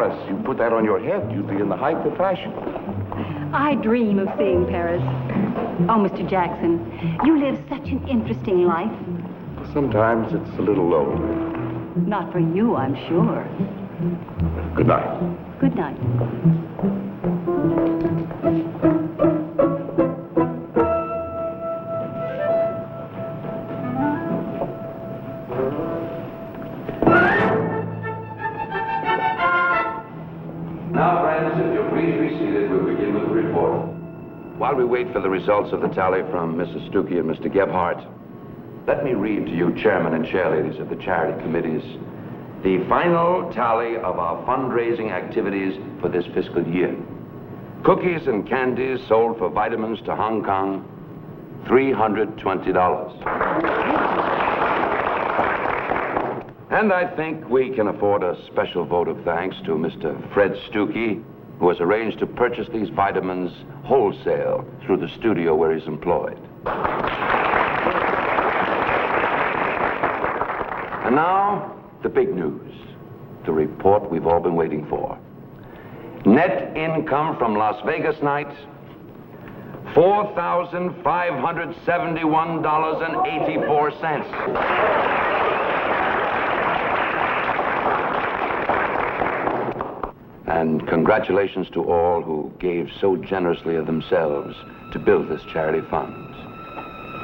Paris, you put that on your head, you'd be in the height of fashion. I dream of seeing Paris. Oh, Mr. Jackson, you live such an interesting life. Sometimes it's a little lonely. Not for you, I'm sure. Good night. Good night. Now, friends, if you'll please be seated, we'll begin with the report. While we wait for the results of the tally from Mrs. Stuckey and Mr. Gebhardt, let me read to you, Chairman and Chair Ladies of the charity committees, the final tally of our fundraising activities for this fiscal year. Cookies and candies sold for vitamins to Hong Kong, $320. And I think we can afford a special vote of thanks to Mr. Fred Stuckey, who has arranged to purchase these vitamins wholesale through the studio where he's employed. And now, the big news, the report we've all been waiting for. Net income from Las Vegas night, $4,571.84. And congratulations to all who gave so generously of themselves to build this charity fund.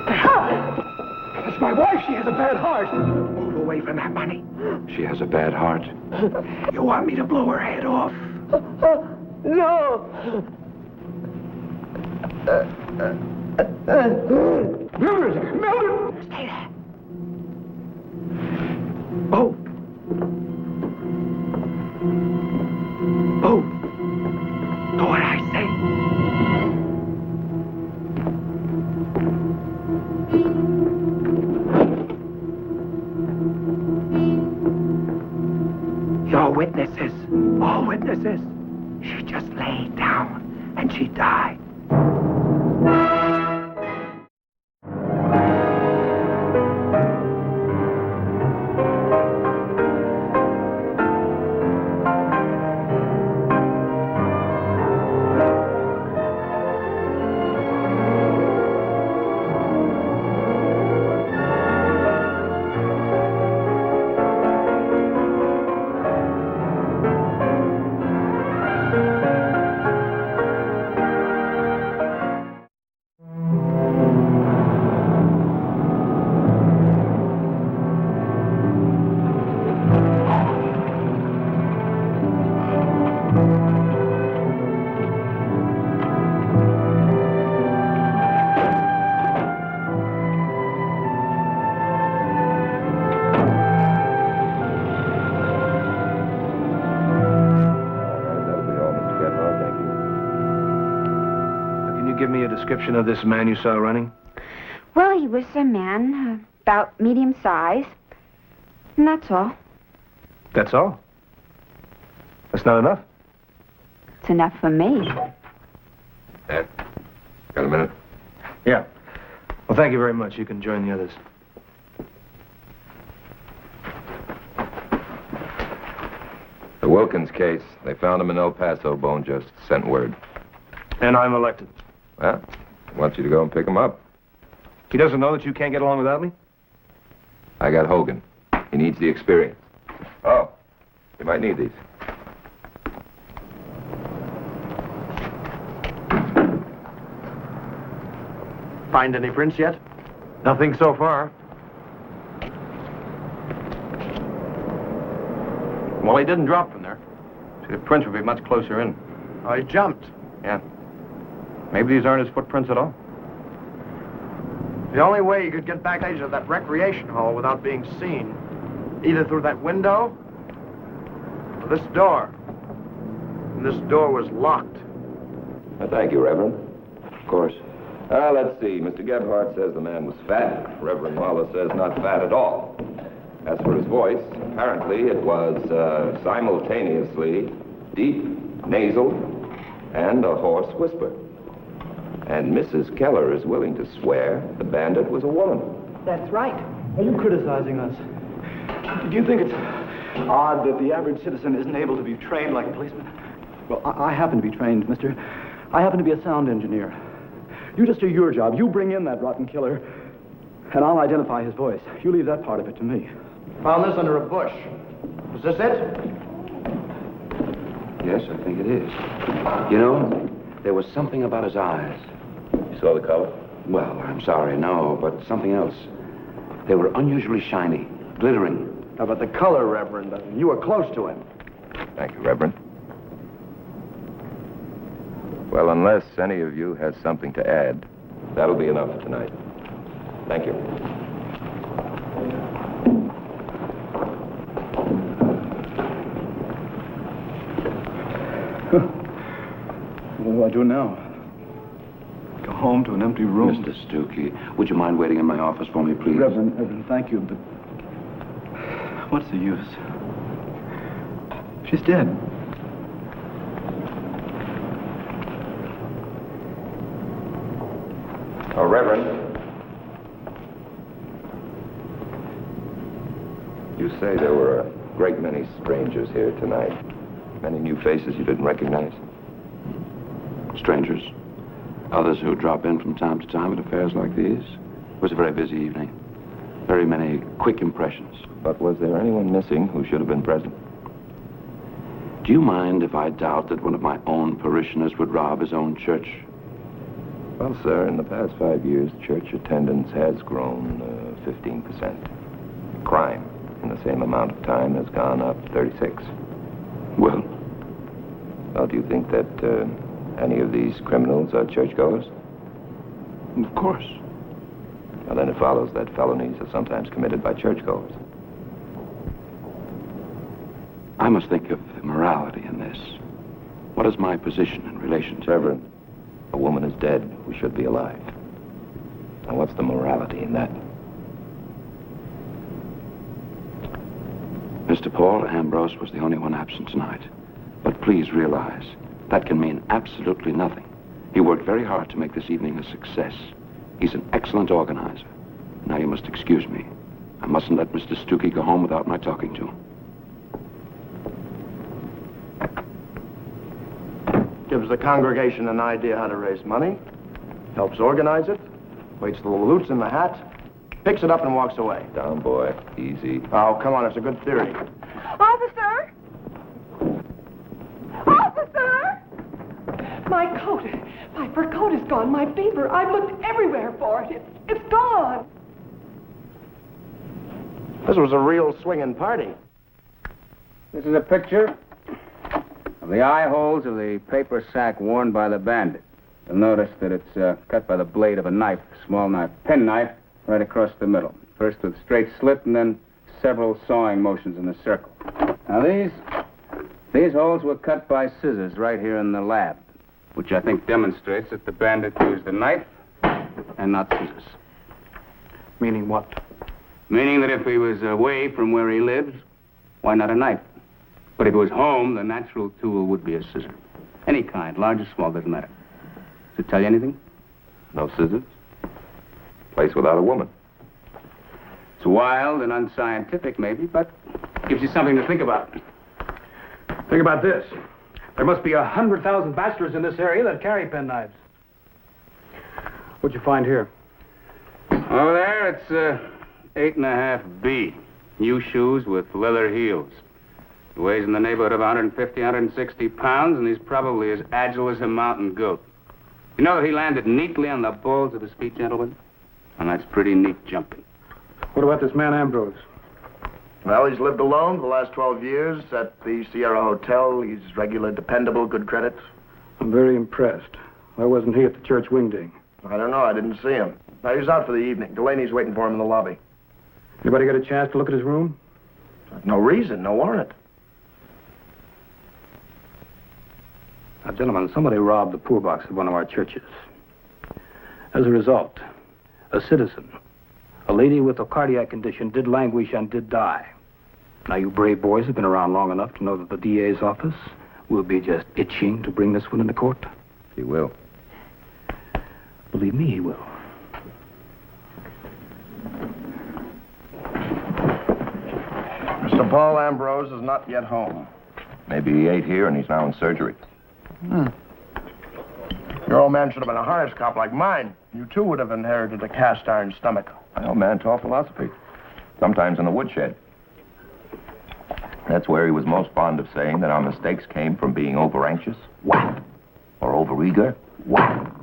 That's my wife. She has a bad heart. Move away from that money. She has a bad heart. You want me to blow her head off? No. Mildred! Stay there. Oh. Oh. Do what I say. Your witnesses, all witnesses. She just laid down and she died. Description of this man you saw running? Well, he was a man about medium size, and that's all. That's all? That's not enough? It's enough for me. Ed, got a minute? Yeah. Well, thank you very much. You can join the others. The Wilkins case. They found him in El Paso. Bone just sent word. And I'm elected. Well, I want you to go and pick him up. He doesn't know that you can't get along without me? I got Hogan. He needs the experience. Oh, you might need these. Find any prints yet? Nothing so far. Well, he didn't drop from there. See, the prints would be much closer in. Oh, he jumped. Yeah. Maybe these aren't his footprints at all. The only way you could get back to that recreation hall without being seen, either through that window or this door. And this door was locked. Well, thank you, Reverend. Of course. Let's see. Mr. Gebhardt says the man was fat. Reverend Wallace says not fat at all. As for his voice, apparently it was simultaneously deep, nasal, and a hoarse whisper. And Mrs. Keller is willing to swear the bandit was a woman. That's right. Are you criticizing us? Do you think it's Odd that the average citizen isn't able to be trained like a policeman. Well, I happen to be trained, mister. I happen to be a sound engineer. You just do your job. You bring in that rotten killer, and I'll identify his voice. You leave that part of it to me. Found this under a bush. Is this it? Yes, I think it is. You know, there was something about his eyes. You saw the color? Well, I'm sorry, no, but something else. They were unusually shiny, glittering. How about the color, Reverend? You were close to him. Thank you, Reverend. Well, unless any of you has something to add, That'll be enough for tonight. Thank you. What do I do now? Go home to an empty room? Mr. Stuckey, would you mind waiting in my office for me, please? Reverend, thank you, but what's the use? She's dead. Oh, Reverend. You say there were a great many strangers here tonight. Many new faces you didn't recognize. Strangers. Others who drop in from time to time at affairs like these. It was a very busy evening. Very many quick impressions. But was there anyone missing who should have been present? Do you mind if I doubt that one of my own parishioners would rob his own church? Well, sir, in the past 5 years, church attendance has grown 15%. Crime in the same amount of time has gone up 36. Well, Do you think that any of these criminals are churchgoers? of course. Well, then it follows that felonies are sometimes committed by churchgoers. I must think of the morality in this. What is my position in relation to... Reverend, a woman is dead who should be alive. Now, what's the morality in that? Mr. Paul Ambrose was the only one absent tonight. But please realize, that can mean absolutely nothing. He worked very hard to make this evening a success. He's an excellent organizer. Now you must excuse me. I mustn't let Mr. Stuckey go home without my talking to him. Gives the congregation an idea how to raise money. Helps organize it. Waits till the loot's in the hat. Picks it up and walks away. Down, boy. Easy. Oh, come on, it's a good theory. Officer! Officer! My coat. My fur coat is gone. My beaver. I've looked everywhere for it. It's gone. This was a real swinging party. This is a picture of the eye holes of the paper sack worn by the bandit. You'll notice that it's cut by the blade of a knife, small knife, penknife, right across the middle. First with a straight slit and then several sawing motions in a circle. Now these holes were cut by scissors right here in the lab, which I think demonstrates that the bandit used a knife and not scissors. Meaning what? Meaning that if he was away from where he lives, why not a knife? But if he was home, the natural tool would be a scissor. Any kind, large or small, doesn't matter. Does it tell you anything? No scissors? Place without a woman. It's wild and unscientific, maybe, but gives you something to think about. Think about this. There must be 100,000 bachelors in this area that carry penknives. What'd you find here? Over there, it's 8.5B. New shoes with leather heels. He weighs in the neighborhood of 150, 160 pounds, and he's probably as agile as a mountain goat. You know that he landed neatly on the balls of his feet, gentlemen? And that's pretty neat jumping. What about this man Ambrose? Well, he's lived alone for the last 12 years at the Sierra Hotel. He's regular, dependable, good credit. I'm very impressed. Why wasn't he at the church wingding? I don't know. I didn't see him. No, he was out for the evening. Delaney's waiting for him in the lobby. Anybody get a chance to look at his room? No reason, no warrant. Now, gentlemen, somebody robbed the poor box of one of our churches. As a result, a citizen, a lady with a cardiac condition, did languish and did die. Now, you brave boys have been around long enough to know that the DA's office will be just itching to bring this one into court. He will. Believe me, he will. Mr. Mr. Paul Ambrose is not yet home. Maybe he ate here and he's now in surgery. Your old man should have been a harness cop like mine. You, too, would have inherited a cast-iron stomach. My old man taught philosophy. Sometimes in the woodshed. That's where he was most fond of saying that our mistakes came from being over-anxious. Whack. Or over-eager. Whack.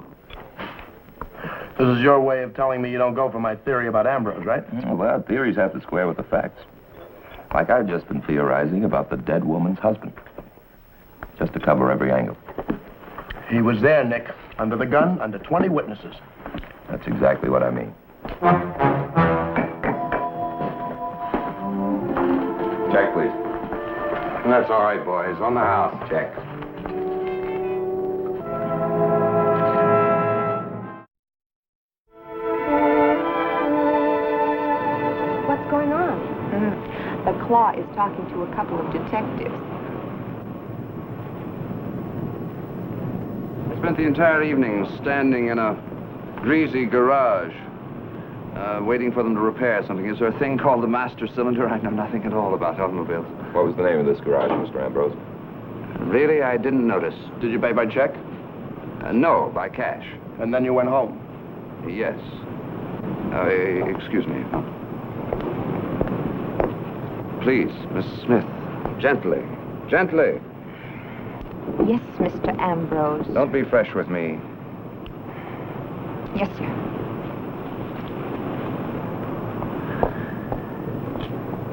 This is your way of telling me you don't go for my theory about Ambrose, right? Well, theories have to square with the facts. Like I've just been theorizing about the dead woman's husband. Just to cover every angle. He was there, Nick. Under the gun, under 20 witnesses. That's exactly what I mean. Check, please. That's all right, boys. On the house. Check. What's going on? The Claw is talking to a couple of detectives. I spent the entire evening standing in a greasy garage, waiting for them to repair something. Is there a thing called the master cylinder? I know nothing at all about automobiles. What was the name of this garage, Mr. Ambrose? Really, I didn't notice. Did you pay by check? No, by cash. And then you went home? Yes. Excuse me. Please, Miss Smith. Gently. Gently. Yes, Mr. Ambrose. Don't be fresh with me. Yes, sir.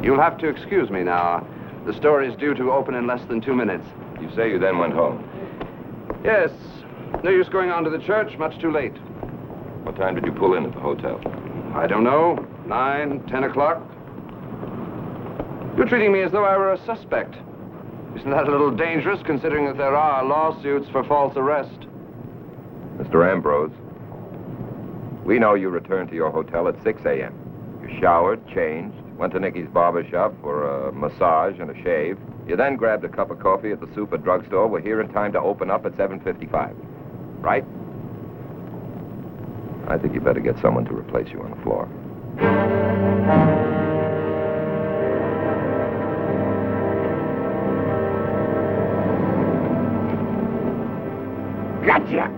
You'll have to excuse me now. The store is due to open in less than 2 minutes. You say you then went home. Yes. No use going on to the church. Much too late. What time did you pull in at the hotel? I don't know. 9, 10 o'clock. You're treating me as though I were a suspect. Isn't that a little dangerous, considering that there are lawsuits for false arrest? Mr. Ambrose, we know you returned to your hotel at 6 a.m. You showered, changed, went to Nicky's barber shop for a massage and a shave. You then grabbed a cup of coffee at the super drugstore. We're here in time to open up at 7:55. Right? I think you better get someone to replace you on the floor. Gotcha!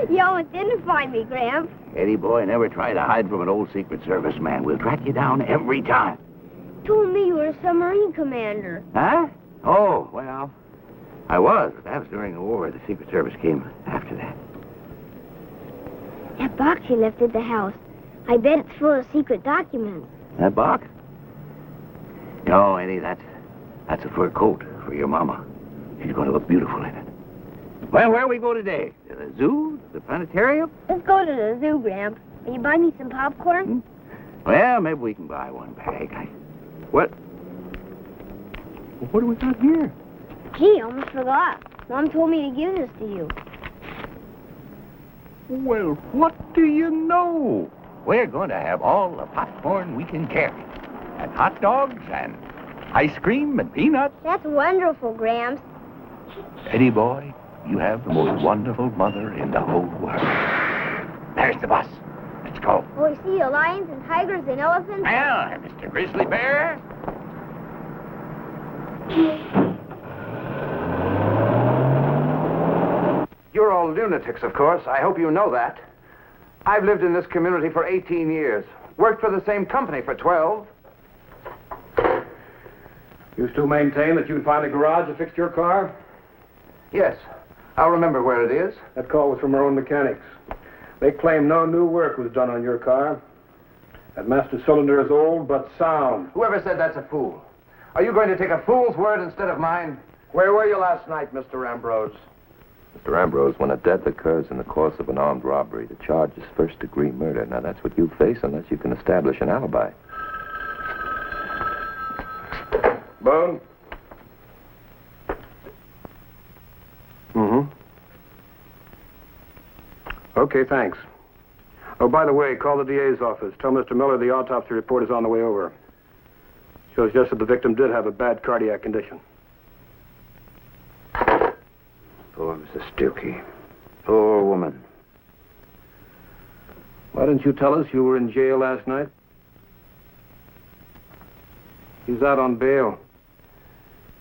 You almost didn't find me, Gramp. Eddie boy, never try to hide from an old Secret Service man. We'll track you down every time. Told me you were a submarine commander. Huh? Oh, well, I was, but that was during the war. The Secret Service came after that. That box you left at the house. I bet it's full of secret documents. That box? No, Eddie, that's a fur coat for your mama. She's going to look beautiful in it. Well, where we go today? To the zoo? The planetarium? Let's go to the zoo, Gramp. Will you buy me some popcorn? Well, maybe we can buy one bag. What do we got here? Gee, I almost forgot. Mom told me to give this to you. Well, what do you know? We're going to have all the popcorn we can carry. And hot dogs and ice cream and peanuts. That's wonderful, Gramps. Eddie boy, you have the most wonderful mother in the whole world. There's the bus. Let's go. Will we see lions and tigers and elephants? Well, Mr. Grizzly Bear. You're all lunatics, of course. I hope you know that. I've lived in this community for 18 years. Worked for the same company for 12. You still maintain that you can find the garage that fixed your car? Yes. I'll remember where it is. That call was from our own mechanics. They claim no new work was done on your car. That master cylinder is old but sound. Whoever said that's a fool. Are you going to take a fool's word instead of mine? Where were you last night, Mr. Ambrose? Mr. Ambrose, when a death occurs in the course of an armed robbery, the charge is first-degree murder. Now, that's what you face unless you can establish an alibi. Boone? Okay, thanks. Oh, by the way, call the DA's office. Tell Mr. Miller the autopsy report is on the way over. Shows just that the victim did have a bad cardiac condition. Poor Mrs. Stukey. Poor woman. Why didn't you tell us you were in jail last night? He's out on bail.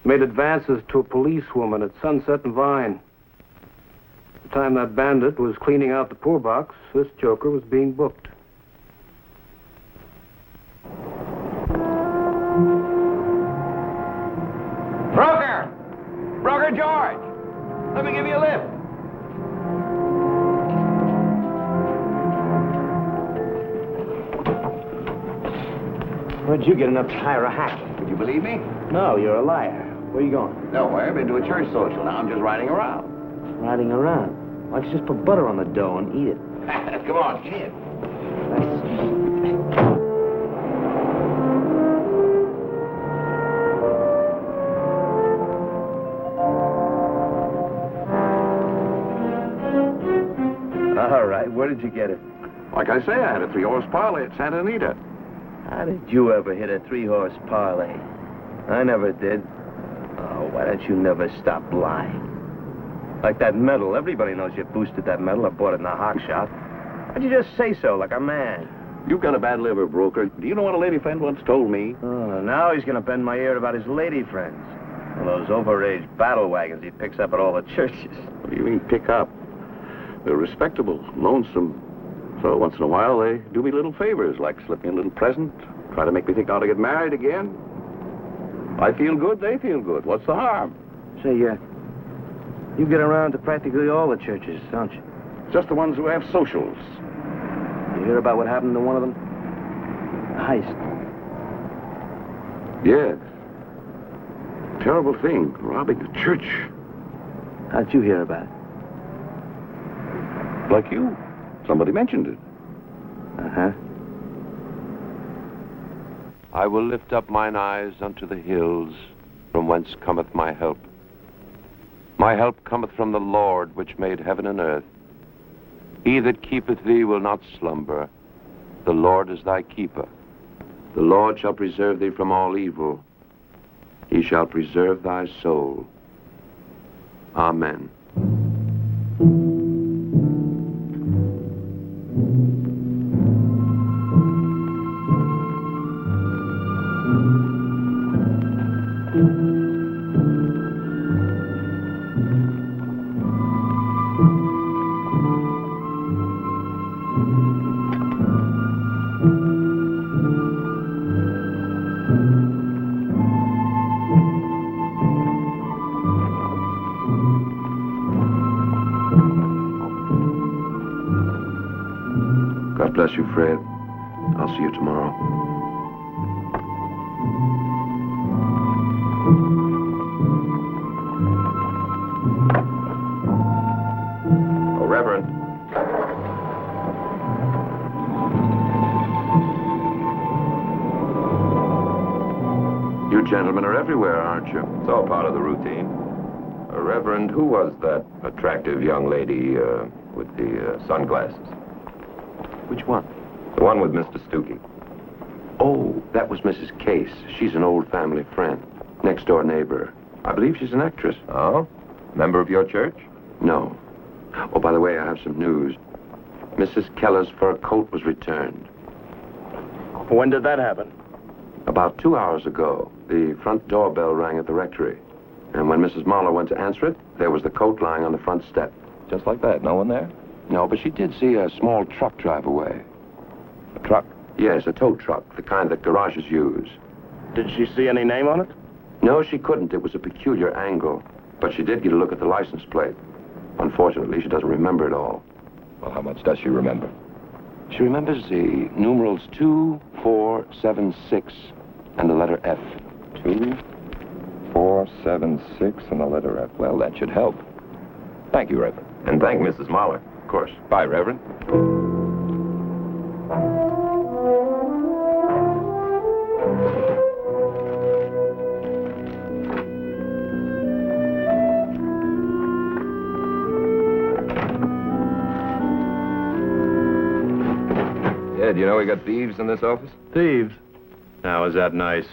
Made advances to a policewoman at Sunset and Vine. The time that bandit was cleaning out the poor box, this joker was being booked. Broker! Broker George! Let me give you a lift. Where'd you get enough to hire a hack? Would you believe me? No, you're a liar. Where are you going? Nowhere. I've been to a church social. Now I'm just riding around. Riding around. Why don't you just put butter on the dough and eat it? Come on, get in. All right, where did you get it? Like I say, I had a 3-horse parlay at Santa Anita. How did you ever hit a 3-horse parlay? I never did. Oh, why don't you never stop lying? Like that medal. Everybody knows you boosted that medal or bought it in the hock shop. Why'd you just say so like a man? You've got a bad liver, Broker. Do you know what a lady friend once told me? Oh, now he's going to bend my ear about his lady friends. And those overaged battle wagons he picks up at all the churches. What do you mean, pick up? They're respectable, lonesome. So once in a while, they do me little favors, like slip me a little present, try to make me think I ought to get married again. I feel good, they feel good. What's the harm? Say, you get around to practically all the churches, don't you? Just the ones who have socials. You hear about what happened to one of them? A heist. Yes. Terrible thing, robbing a church. How'd you hear about it? Like you. Somebody mentioned it. Uh-huh. I will lift up mine eyes unto the hills, from whence cometh my help. My help cometh from the Lord, which made heaven and earth. He that keepeth thee will not slumber. The Lord is thy keeper. The Lord shall preserve thee from all evil. He shall preserve thy soul. Amen. God bless you, Fred. I'll see you tomorrow. Oh, Reverend. You gentlemen are everywhere, aren't you? It's all part of the routine. Reverend, who was that attractive young lady with the sunglasses? Which one? The one with Mr. Stookie. Oh, that was Mrs. Case. She's an old family friend. Next door neighbor. I believe she's an actress. Oh? Member of your church? No. Oh, by the way, I have some news. Mrs. Keller's fur coat was returned. When did that happen? About 2 hours ago. The front doorbell rang at the rectory. And when Mrs. Mahler went to answer it, there was the coat lying on the front step. Just like that? No one there? No, but she did see a small truck drive away. A truck? Yes, a tow truck, the kind that garages use. Did she see any name on it? No, she couldn't. It was a peculiar angle. But she did get a look at the license plate. Unfortunately, she doesn't remember it all. Well, how much does she remember? She remembers the numerals 2, 4, 7, 6, and the letter F. 2, 4, 7, 6, and the letter F. Well, that should help. Thank you, Reverend. And thank Mrs. Mahler. Of course. Bye, Reverend. Ed, you know we got thieves in this office? Thieves? Now, is that nice?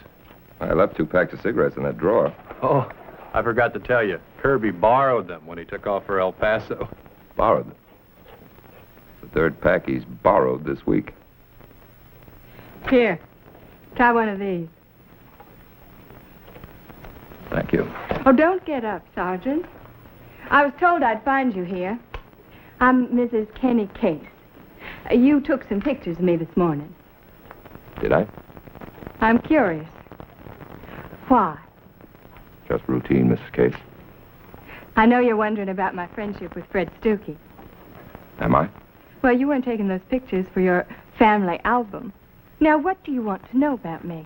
I left 2 packs of cigarettes in that drawer. Oh, I forgot to tell you. Kirby borrowed them when he took off for El Paso. Borrowed them. The 3rd pack he's borrowed this week. Here, try one of these. Thank you. Oh, don't get up, Sergeant. I was told I'd find you here. I'm Mrs. Kenny Case. You took some pictures of me this morning. Did I? I'm curious. Why? Just routine, Mrs. Case. I know you're wondering about my friendship with Fred Stuckey. Am I? Well, you weren't taking those pictures for your family album. Now, what do you want to know about me?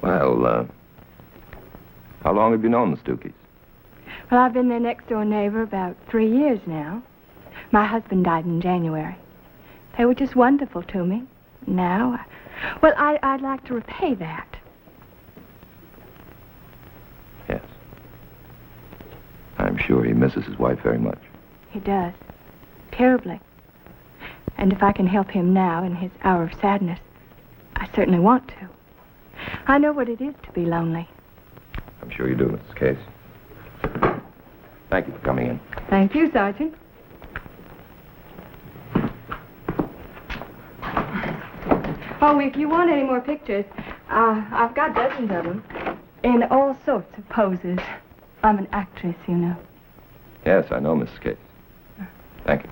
Well, how long have you known the Stuckeys? Well, I've been their next-door neighbor about 3 years now. My husband died in January. They were just wonderful to me. Now, well, I'd like to repay that. Yes. I'm sure he misses his wife very much. He does. Terribly. And if I can help him now in his hour of sadness, I certainly want to. I know what it is to be lonely. I'm sure you do, Mrs. Case. Thank you for coming in. Thank you, Sergeant. Oh, if you want any more pictures, I've got dozens of them. In all sorts of poses. I'm an actress, you know. Yes, I know, Mrs. Case. Thank you.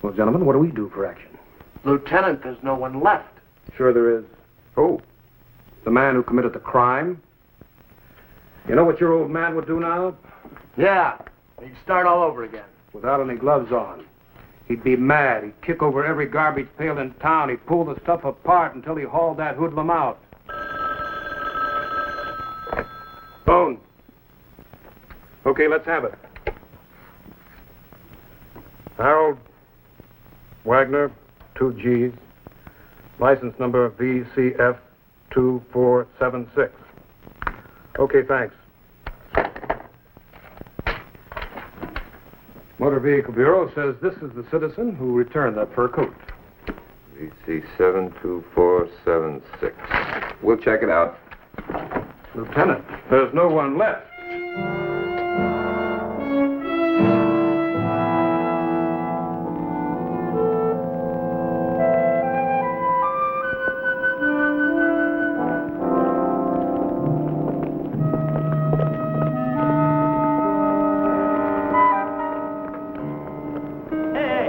Well, gentlemen, what do we do for action? Lieutenant, there's no one left. Sure there is. Who? The man who committed the crime? You know what your old man would do now? Yeah, he'd start all over again. Without any gloves on. He'd be mad. He'd kick over every garbage pail in town. He'd pull the stuff apart until he hauled that hoodlum out. Phone. Okay, let's have it. Harold Wagner, 2 Gs. License number VCF 2476. Okay, thanks. Motor Vehicle Bureau says this is the citizen who returned that fur coat. VC 72476. We'll check it out. Lieutenant, there's no one left.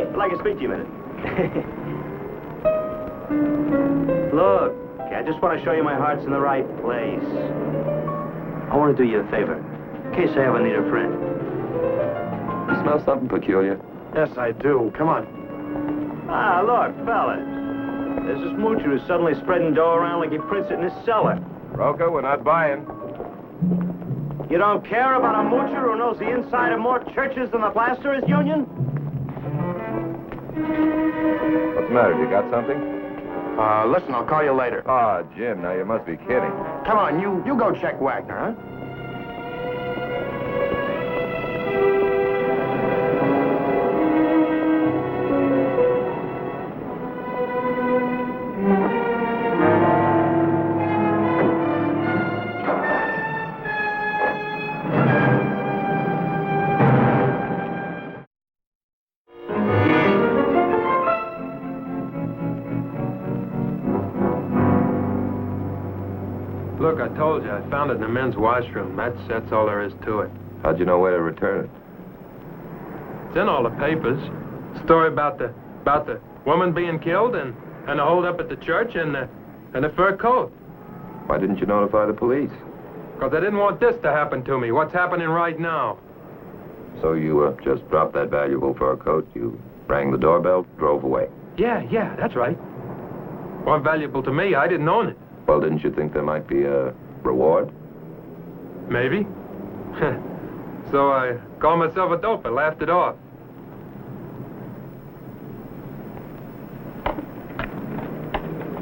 I'd like to speak to you a minute. Look, I just want to show you my heart's in the right place. I want to do you a favor, in case I ever need a friend. You smell something peculiar? Yes, I do. Come on. Ah, look, fellas. There's this moocher who's suddenly spreading dough around like he prints it in his cellar. Roca, we're not buying. You don't care about a moocher who knows the inside of more churches than the Plasterers Union? What's the matter? You got something? Listen, I'll call you later. Ah, Jim, now you must be kidding. Come on, you go check Wagner, huh? Look, I told you, I found it in the men's washroom. That's all there is to it. How'd you know where to return it? It's in all the papers. Story about the woman being killed and the hold-up at the church and the fur coat. Why didn't you notify the police? Because I didn't want this to happen to me. What's happening right now? So you just dropped that valuable fur coat, you rang the doorbell, drove away. Yeah, that's right. More valuable to me. I didn't own it. Well, didn't you think there might be a reward? Maybe. So I called myself a dope. I laughed it off.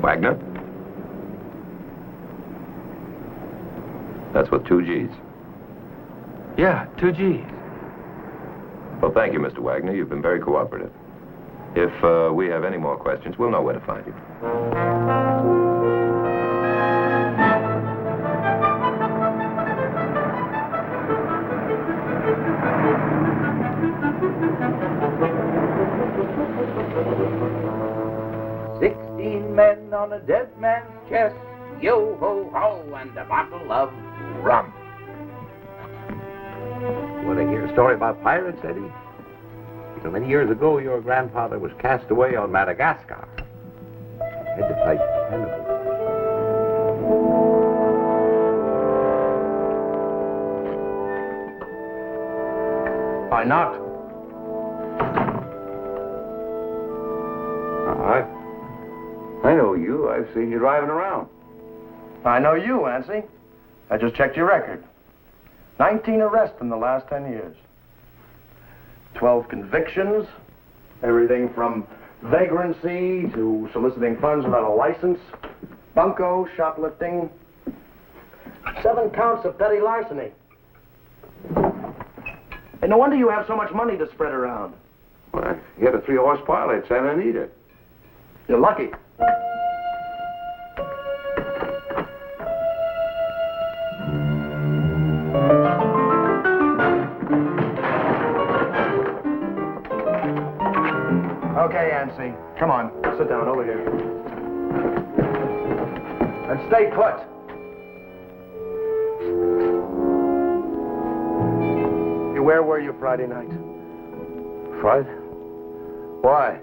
Wagner? That's with 2 Gs. Yeah, 2 Gs. Well, thank you, Mr. Wagner. You've been very cooperative. If we have any more questions, we'll know where to find you. 16 men on a dead man's chest, yo-ho-ho, and a bottle of rum. Want to hear a story about pirates, Eddie? You know, many years ago, your grandfather was cast away on Madagascar. Had to fight cannibals. Why not? I know you. I've seen you driving around. I know you, Ansi. I just checked your record. 19 arrests in the last 10 years. 12 convictions. Everything from vagrancy to soliciting funds without a license. Bunco, shoplifting. 7 counts of petty larceny. Hey, no wonder you have so much money to spread around. Well, you had a 3-horse pile at Santa Anita. You're lucky. Okay, Ansi. Come on. Sit down over here. And stay put. Where were you Friday night? Friday? Why?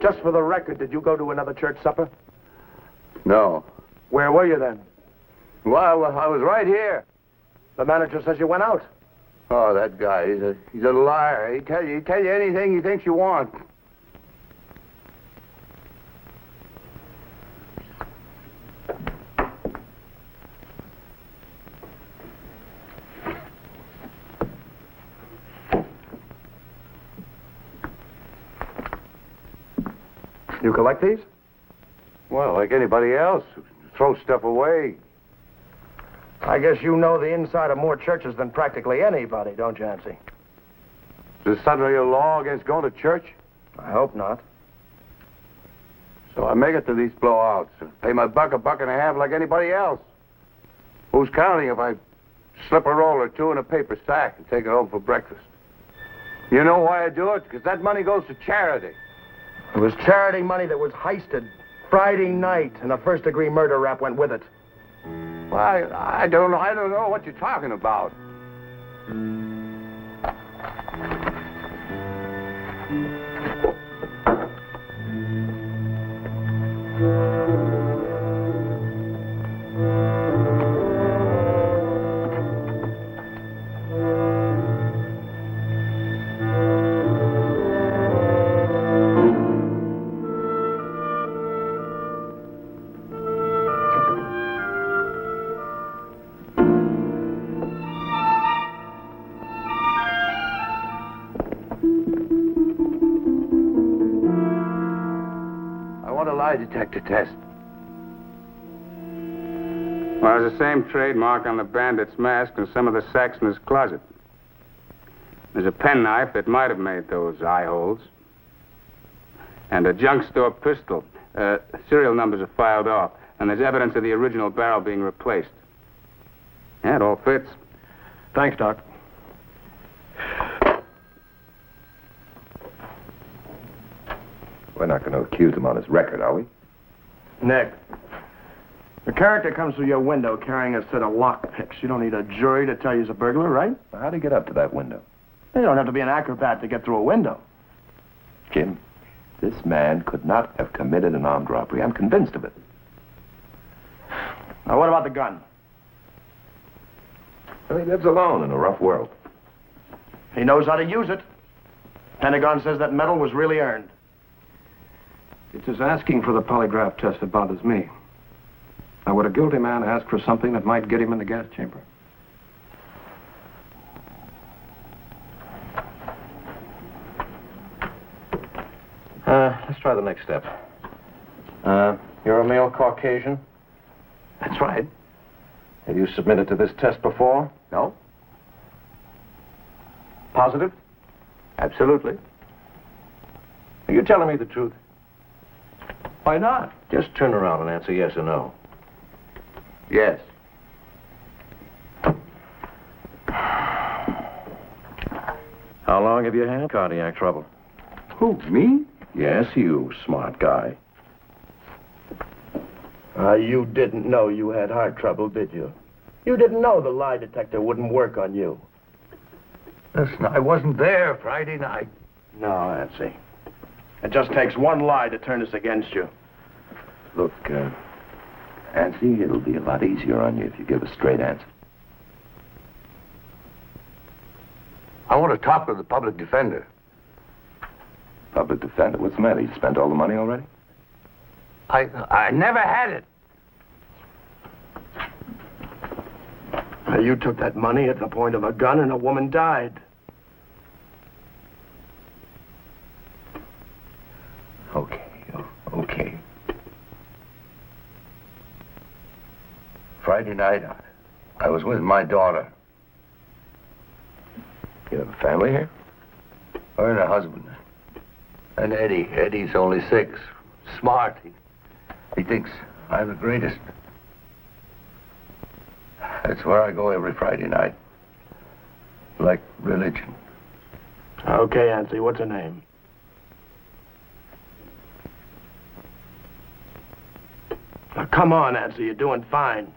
Just for the record, did you go to another church supper? No. Where were you then? Well, I was right here. The manager says you went out. Oh, that guy, he's a liar. He tell you anything he thinks you want. You collect these? Well, like anybody else, throw stuff away. I guess you know the inside of more churches than practically anybody, don't you, Ansi? Is there suddenly a law against going to church? I hope not. So I make it to these blowouts and pay my buck, $1.50 like anybody else. Who's counting if I slip a roll or two in a paper sack and take it home for breakfast? You know why I do it? Because that money goes to charity. It was charity money that was heisted Friday night, and a first-degree murder rap went with it. Well, I don't know what you're talking about. Lie detector test. Well, there's the same trademark on the bandit's mask and some of the sacks in his closet. There's a penknife that might have made those eye holes. And a junk store pistol. Serial numbers are filed off. And there's evidence of the original barrel being replaced. Yeah, it all fits. Thanks, Doc. We're not going to accuse him on his record, are we? Nick, the character comes through your window carrying a set of lock picks. You don't need a jury to tell you he's a burglar, right? How'd he get up to that window? You don't have to be an acrobat to get through a window. Jim, this man could not have committed an armed robbery. I'm convinced of it. Now, what about the gun? Well, he lives alone in a rough world. He knows how to use it. Pentagon says that medal was really earned. It's his asking for the polygraph test that bothers me. Now, would a guilty man ask for something that might get him in the gas chamber? Let's try the next step. You're a male Caucasian? That's right. Have you submitted to this test before? No? Positive? Absolutely. Are you telling me the truth? Why not? Just turn around and answer yes or no. Yes. How long have you had cardiac trouble? Who, me? Yes, you, smart guy. You didn't know you had heart trouble, did you? You didn't know the lie detector wouldn't work on you. Listen, I wasn't there Friday night. No, Nancy. It just takes one lie to turn us against you. Look, Nancy, it'll be a lot easier on you if you give a straight answer. I want to talk with the public defender. Public defender? What's the matter? You spent all the money already? I never had it. You took that money at the point of a gun and a woman died. Okay. Friday night, I was with my daughter. You have a family here? Her and her husband. And Eddie. Eddie's only 6. Smart. He thinks I'm the greatest. That's where I go every Friday night. Like religion. Okay, Nancy, what's her name? Now, come on, Nancy, you're doing fine.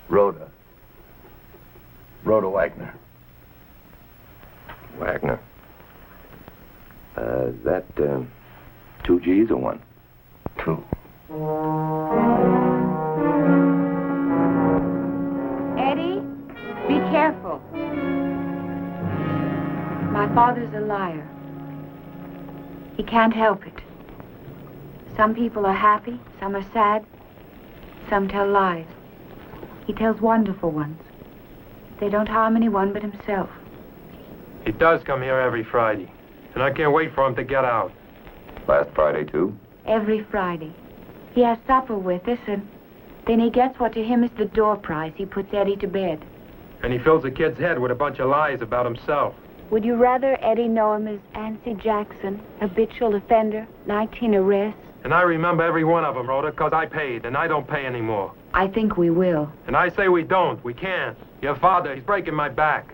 Rhoda Wagner. Wagner. Is that 2 G's or 1? 2. Eddie, be careful. My father's a liar. He can't help it. Some people are happy, some are sad, some tell lies. He tells wonderful ones. They don't harm anyone but himself. He does come here every Friday, and I can't wait for him to get out. Last Friday, too? Every Friday. He has supper with us, and then he gets what to him is the door prize. He puts Eddie to bed. And he fills the kid's head with a bunch of lies about himself. Would you rather Eddie know him as Nancy Jackson, habitual offender, 19 arrests? And I remember every one of them, Rhoda, because I paid, and I don't pay anymore. I think we will. And I say we don't. We can't. Your father, he's breaking my back.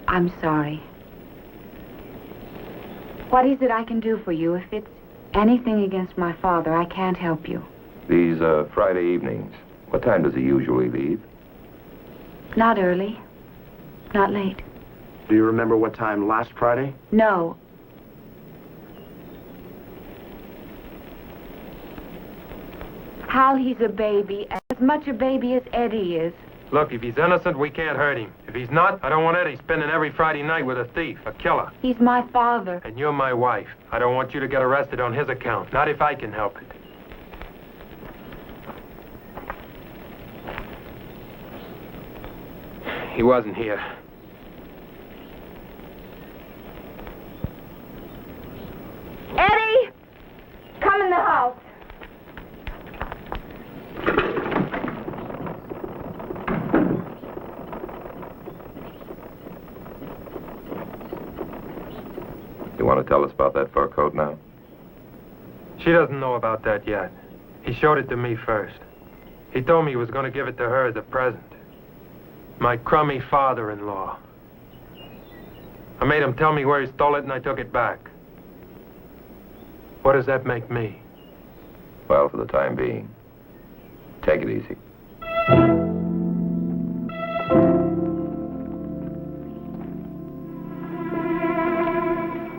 I'm sorry. What is it I can do for you? If it's anything against my father, I can't help you. These Friday evenings, what time does he usually leave? Not early. Not late. Do you remember what time last Friday? No. Hal, he's a baby, as much a baby as Eddie is. Look, if he's innocent, we can't hurt him. If he's not, I don't want Eddie spending every Friday night with a thief, a killer. He's my father. And you're my wife. I don't want you to get arrested on his account, not if I can help it. He wasn't here. Eddie! Come in the house. You want to tell us about that fur coat now? She doesn't know about that yet. He showed it to me first. He told me he was going to give it to her as a present. My crummy father-in-law. I made him tell me where he stole it, and I took it back. What does that make me? Well, for the time being, take it easy.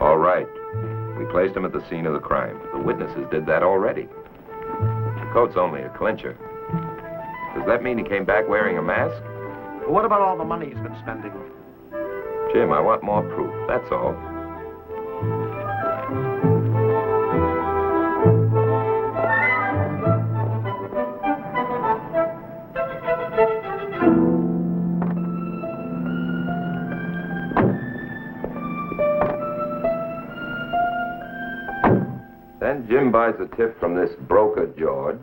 All right. We placed him at the scene of the crime. The witnesses did that already. The coat's only a clincher. Does that mean he came back wearing a mask? What about all the money he's been spending? Jim, I want more proof, that's all. Then Jim buys a tip from this broker, George.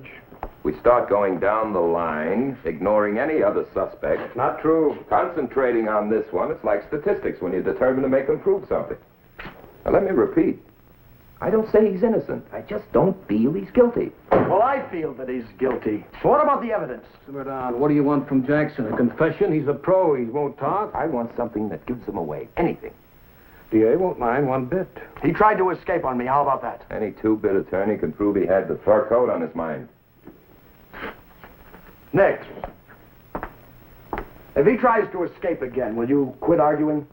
We start going down the line, ignoring any other suspect. Not true. Concentrating on this one. It's like statistics when you're determined to make them prove something. Now, let me repeat. I don't say he's innocent. I just don't feel he's guilty. Well, I feel that he's guilty. What about the evidence? Simmer down. What do you want from Jackson? A confession? He's a pro. He won't talk. I want something that gives him away. Anything. DA won't mind one bit. He tried to escape on me. How about that? Any two-bit attorney can prove he had the fur coat on his mind. Nick, if he tries to escape again, will you quit arguing?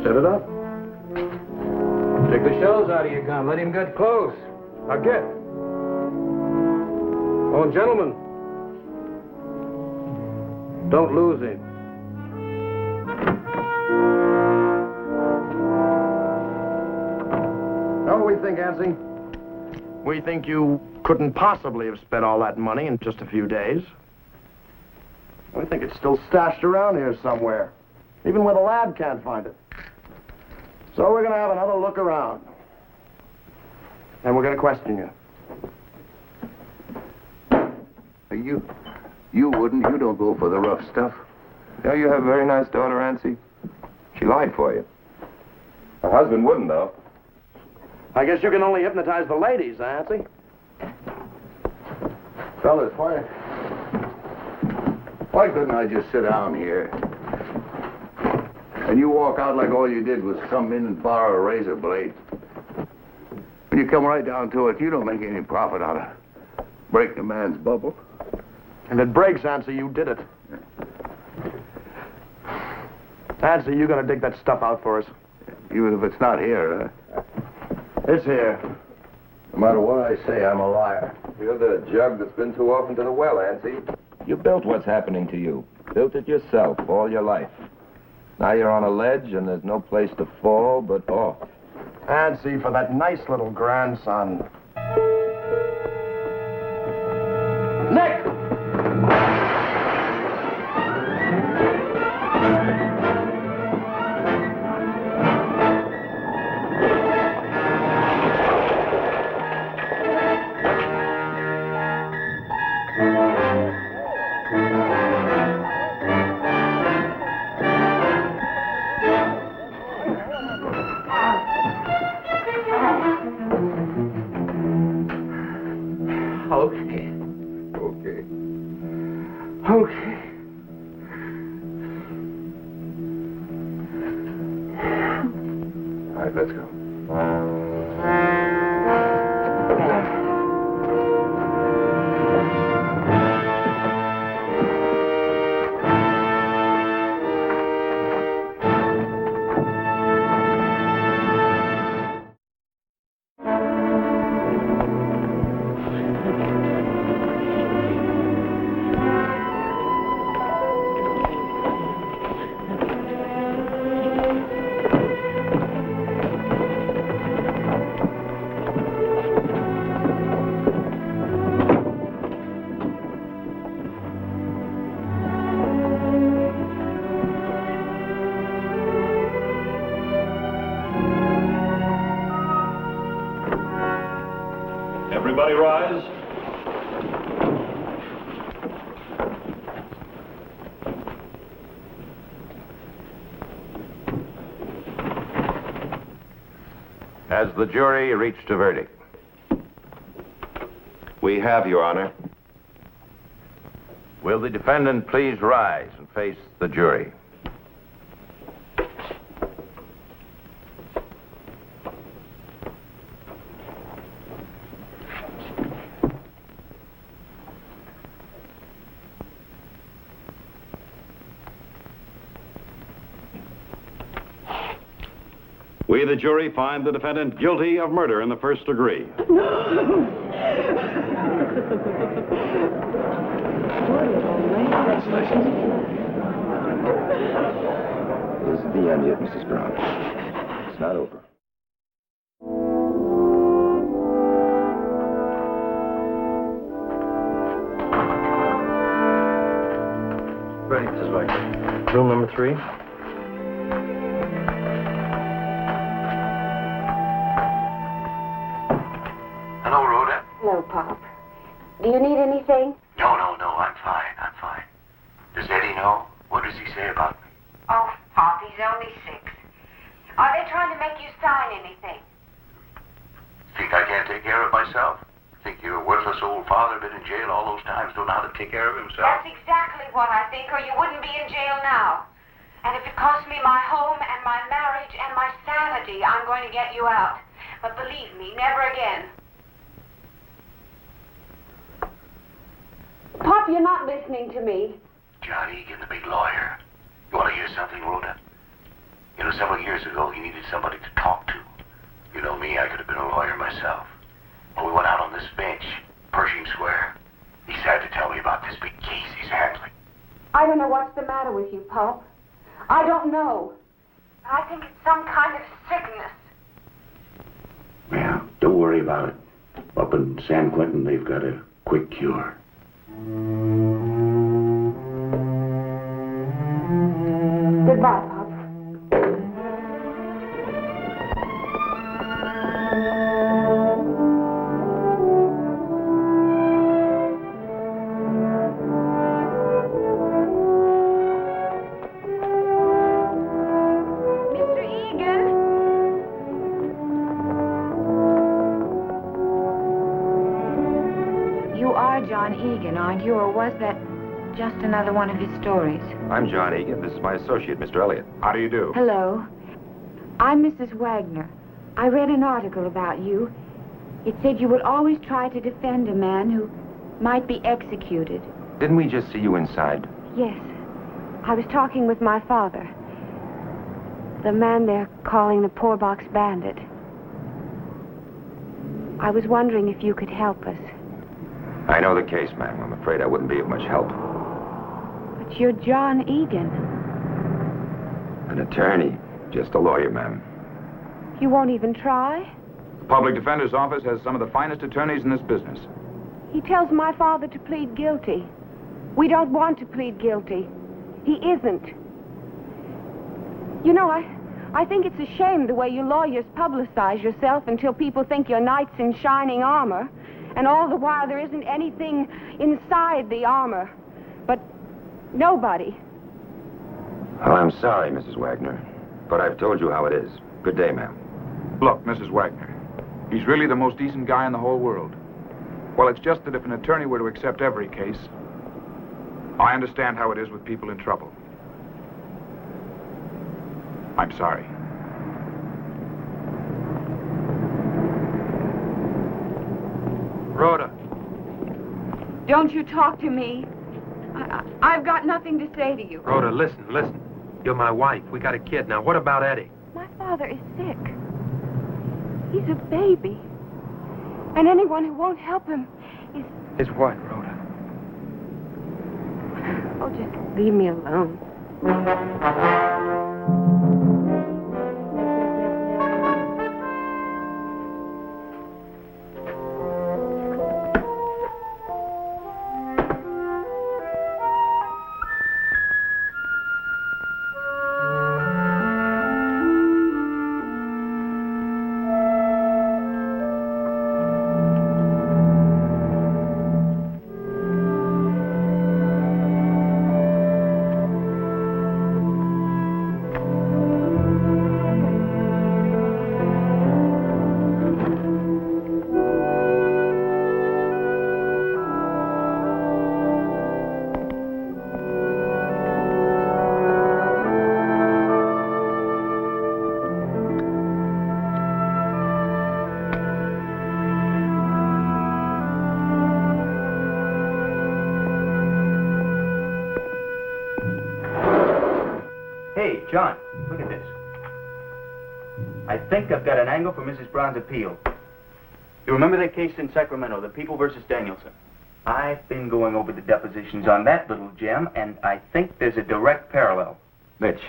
Set it up. Take the shells out of your gun. Let him get close. Now get. Oh, gentlemen. Don't lose him. Know what we think, Ansi? We think you couldn't possibly have spent all that money in just a few days. We think it's still stashed around here somewhere, even where the lab can't find it. So we're going to have another look around. And we're going to question you. You wouldn't. You don't go for the rough stuff. You know, you have a very nice daughter, Ansi. She lied for you. Her husband wouldn't, though. I guess you can only hypnotize the ladies, Ansi. Fellas, why couldn't I just sit down here? And you walk out like all you did was come in and borrow a razor blade. When you come right down to it, you don't make any profit out of breaking a man's bubble. If it breaks, Ansi, you did it. Ansi, you gotta dig that stuff out for us. Even if it's not here, It's here. No matter what I say, I'm a liar. You're the jug that's been too often to the well, Ansi. You built what's happening to you. Built it yourself all your life. Now you're on a ledge and there's no place to fall but off. Ansi, for that nice little grandson. Nick! Okay. All right, let's go. Everybody rise. Has the jury reached a verdict? We have, Your Honor. Will the defendant please rise and face the jury? We, the jury, find the defendant guilty of murder in the first degree. Congratulations. This isn't the end yet, Mrs. Brown. It's not over. Ready, Mrs. White. Room number 3. Hello, Rhoda. Hello, Pop. Do you need anything? No, I'm fine. Does Eddie know? What does he say about me? Oh, Pop, he's only 6. Are they trying to make you sign anything? Think I can't take care of myself? Think your worthless old father been in jail all those times, don't know how to take care of himself? That's exactly what I think, or you wouldn't be in jail now. And if it costs me my home and my marriage and my sanity, I'm going to get you out. But believe me, never again. Pop, you're not listening to me. John Eagan, the big lawyer. You want to hear something, Rhoda? You know, several years ago, he needed somebody to talk to. You know me, I could have been a lawyer myself. When we went out on this bench, Pershing Square, he started to tell me about this big case he's handling. I don't know what's the matter with you, Pop. I don't know. I think it's some kind of sickness. Yeah, don't worry about it. Up in San Quentin, they've got a quick cure. Goodbye, Pop. Mr. Eagan? You are John Eagan, aren't you? Or was that just another one of his stories? I'm John Eagan. This is my associate, Mr. Elliott. How do you do? Hello. I'm Mrs. Wagner. I read an article about you. It said you would always try to defend a man who might be executed. Didn't we just see you inside? Yes. I was talking with my father. The man they're calling the Poor Box Bandit. I was wondering if you could help us. I know the case, ma'am. I'm afraid I wouldn't be of much help. But you're John Eagan. An attorney. Just a lawyer, ma'am. You won't even try? The public defender's office has some of the finest attorneys in this business. He tells my father to plead guilty. We don't want to plead guilty. He isn't. You know, I think it's a shame the way you lawyers publicize yourself until people think you're knights in shining armor, and all the while there isn't anything inside the armor. But nobody. Well, I'm sorry, Mrs. Wagner, but I've told you how it is. Good day, ma'am. Look, Mrs. Wagner, he's really the most decent guy in the whole world. Well, it's just that if an attorney were to accept every case, I understand how it is with people in trouble. I'm sorry. Rhoda. Don't you talk to me. I've got nothing to say to you. Rhoda, listen. You're my wife. We got a kid. Now, what about Eddie? My father is sick. He's a baby. And anyone who won't help him is... Is what, Rhoda? Oh, just leave me alone. Hey, John, look at this. I think I've got an angle for Mrs. Brown's appeal. You remember that case in Sacramento, the People versus Danielson? I've been going over the depositions on that little gem, and I think there's a direct parallel. Mitch,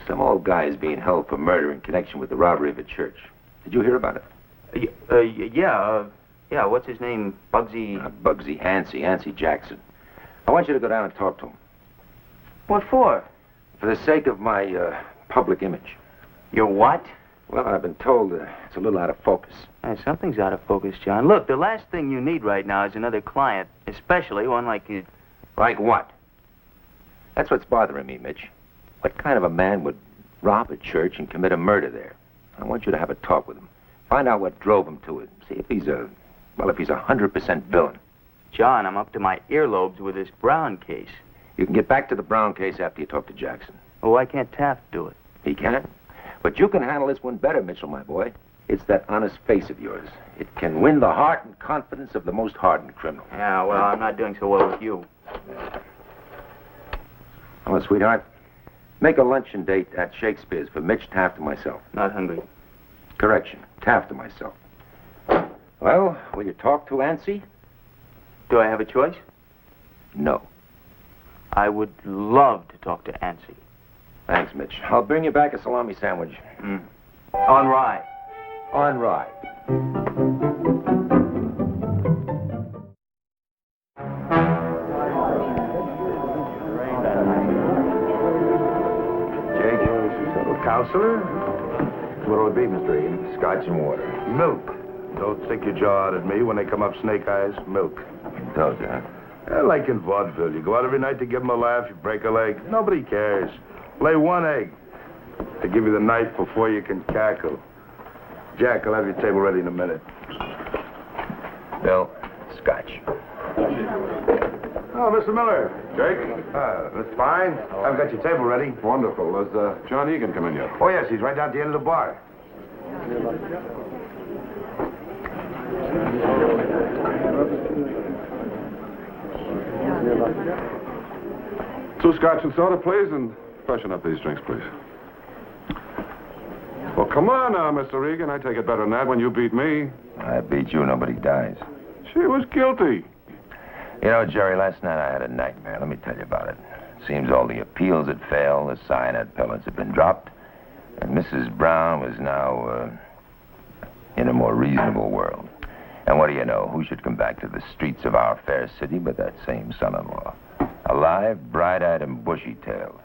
some old guy is being held for murder in connection with the robbery of a church. Did you hear about it? Yeah, what's his name? Bugsy? Not Bugsy, Hancy Jackson. I want you to go down and talk to him. What for? For the sake of my public image. Your what? Well, I've been told it's a little out of focus. Something's out of focus, John. Look, the last thing you need right now is another client, especially one like you. Like what? That's what's bothering me, Mitch. What kind of a man would rob a church and commit a murder there? I want you to have a talk with him. Find out what drove him to it. See if he's a 100% villain. John, I'm up to my earlobes with this Brown case. You can get back to the Brown case after you talk to Jackson. Well, why can't Taft do it? He can. But you can handle this one better, Mitchell, my boy. It's that honest face of yours. It can win the heart and confidence of the most hardened criminal. Yeah, well, I'm not doing so well with you. Oh, sweetheart, make a luncheon date at Shakespeare's for Mitch, Taft, and myself. Not hungry. Correction, Taft and myself. Well, will you talk to Ansi? Do I have a choice? No. I would love to talk to Ansi. Thanks, Mitch. I'll bring you back a salami sandwich. On rye. On rye. Counselor? What'll it be, Mr. Eagan? Scotch and water. Milk. Don't stick your jaw out at me when they come up snake eyes. Milk. Told you, huh? Like in vaudeville. You go out every night to give them a laugh, you break a leg. Nobody cares. Lay one egg. They give you the knife before you can cackle. Jack, I'll have your table ready in a minute. Bill, Scotch. Oh, Mr. Miller. Jake? That's fine. I've got your table ready. Wonderful. Has John Eagan come in yet? Oh, yes, he's right down at the end of the bar. Two Scotch and soda, please, and freshen up these drinks, please. Well, come on now, Mr. Eagan. I take it better than that when you beat me. I beat you, nobody dies. She was guilty. You know, Jerry, last night I had a nightmare. Let me tell you about it. Seems all the appeals had failed, the cyanide pellets had been dropped, and Mrs. Brown was now, in a more reasonable world. And what do you know? Who should come back to the streets of our fair city but that same son-in-law? Alive, bright-eyed, and bushy-tailed.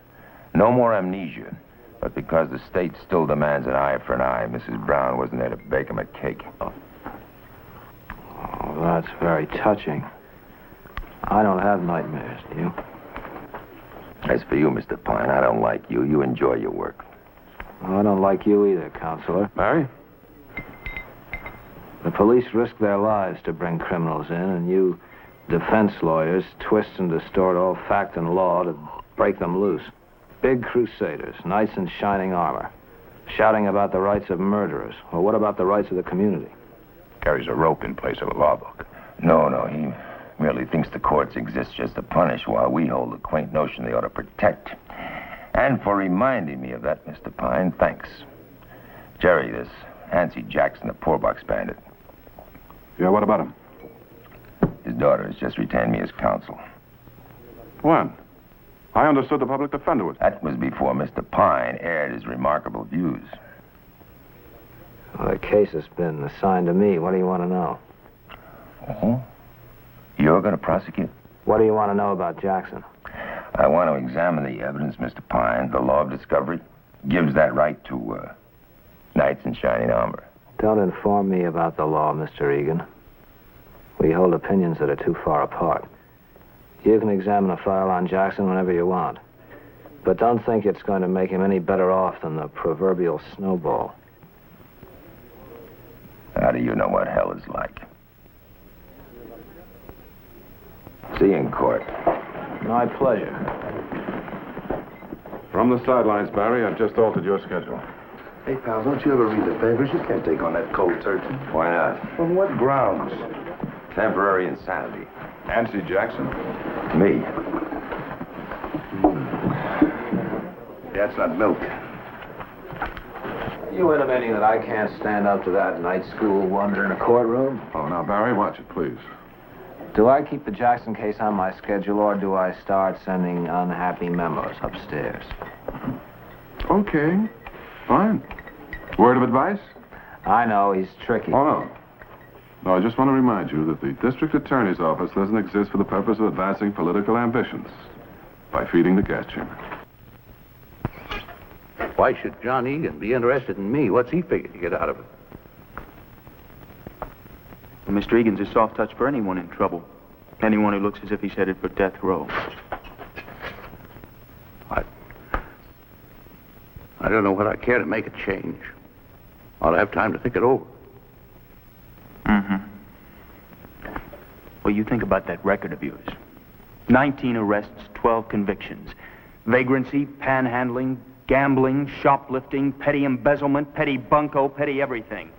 No more amnesia. But because the state still demands an eye for an eye, Mrs. Brown wasn't there to bake him a cake. Oh, that's very touching. I don't have nightmares, do you? As for you, Mr. Pine, I don't like you. You enjoy your work. Well, I don't like you either, Counselor. Mary? The police risk their lives to bring criminals in, and you defense lawyers twist and distort all fact and law to break them loose. Big crusaders, knights in shining armor, shouting about the rights of murderers. Well, what about the rights of the community? Carries a rope in place of a law book. No, he merely thinks the courts exist just to punish, while we hold the quaint notion they ought to protect. And for reminding me of that, Mr. Pine, thanks. Jerry, this Ansi Jackson, the poor box bandit. Yeah, what about him? His daughter has just retained me as counsel. When? I understood the public defender was... That was before Mr. Pine aired his remarkable views. Well, the case has been assigned to me. What do you want to know? Oh? You're going to prosecute? What do you want to know about Jackson? I want to examine the evidence, Mr. Pine. The law of discovery gives that right to knights in shining armor. Don't inform me about the law, Mr. Eagan. We hold opinions that are too far apart. You can examine a file on Jackson whenever you want. But don't think it's going to make him any better off than the proverbial snowball. How do you know what hell is like? See you in court. My pleasure. From the sidelines, Barry, I've just altered your schedule. Hey, pal, don't you ever read the papers? You can't take on that cold turkey. Why not? On what grounds? Temporary insanity. Ansi Jackson? Me. Yeah, it's not milk. You intimating that I can't stand up to that night school wonder in a courtroom? Oh, now, Barry, watch it, please. Do I keep the Jackson case on my schedule, or do I start sending unhappy memos upstairs? Okay. Fine. Word of advice? I know, he's tricky. Oh, no. No, I just want to remind you that the district attorney's office doesn't exist for the purpose of advancing political ambitions by feeding the gas chamber. Why should John Eagan be interested in me? What's he figured to get out of it? Well, Mr. Egan's a soft touch for anyone in trouble. Anyone who looks as if he's headed for death row. I don't know whether I care to make a change. Ought to have time to think it over. Well, you think about that record of yours. 19 arrests, 12 convictions. Vagrancy, panhandling, gambling, shoplifting, petty embezzlement, petty bunco, petty everything.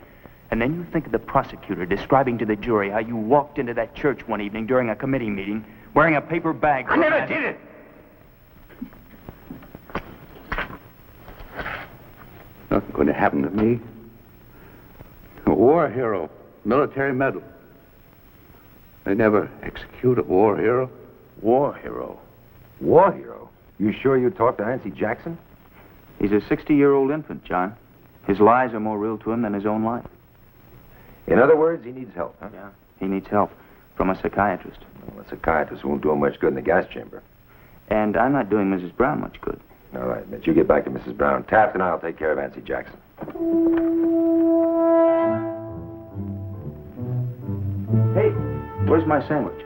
And then you think of the prosecutor describing to the jury how you walked into that church one evening during a committee meeting wearing a paper bag. I never did it! Nothing going to happen to me. A war hero, military medal. They never execute a war hero. War hero? War hero? You sure you talked to Nancy Jackson? He's a 60-year-old infant, John. His lies are more real to him than his own life. In other words, he needs help, huh? Yeah. He needs help from a psychiatrist. Well, a psychiatrist won't do him much good in the gas chamber. And I'm not doing Mrs. Brown much good. All right, but you get back to Mrs. Brown. Taft and I'll take care of Nancy Jackson. Hey, where's my sandwich?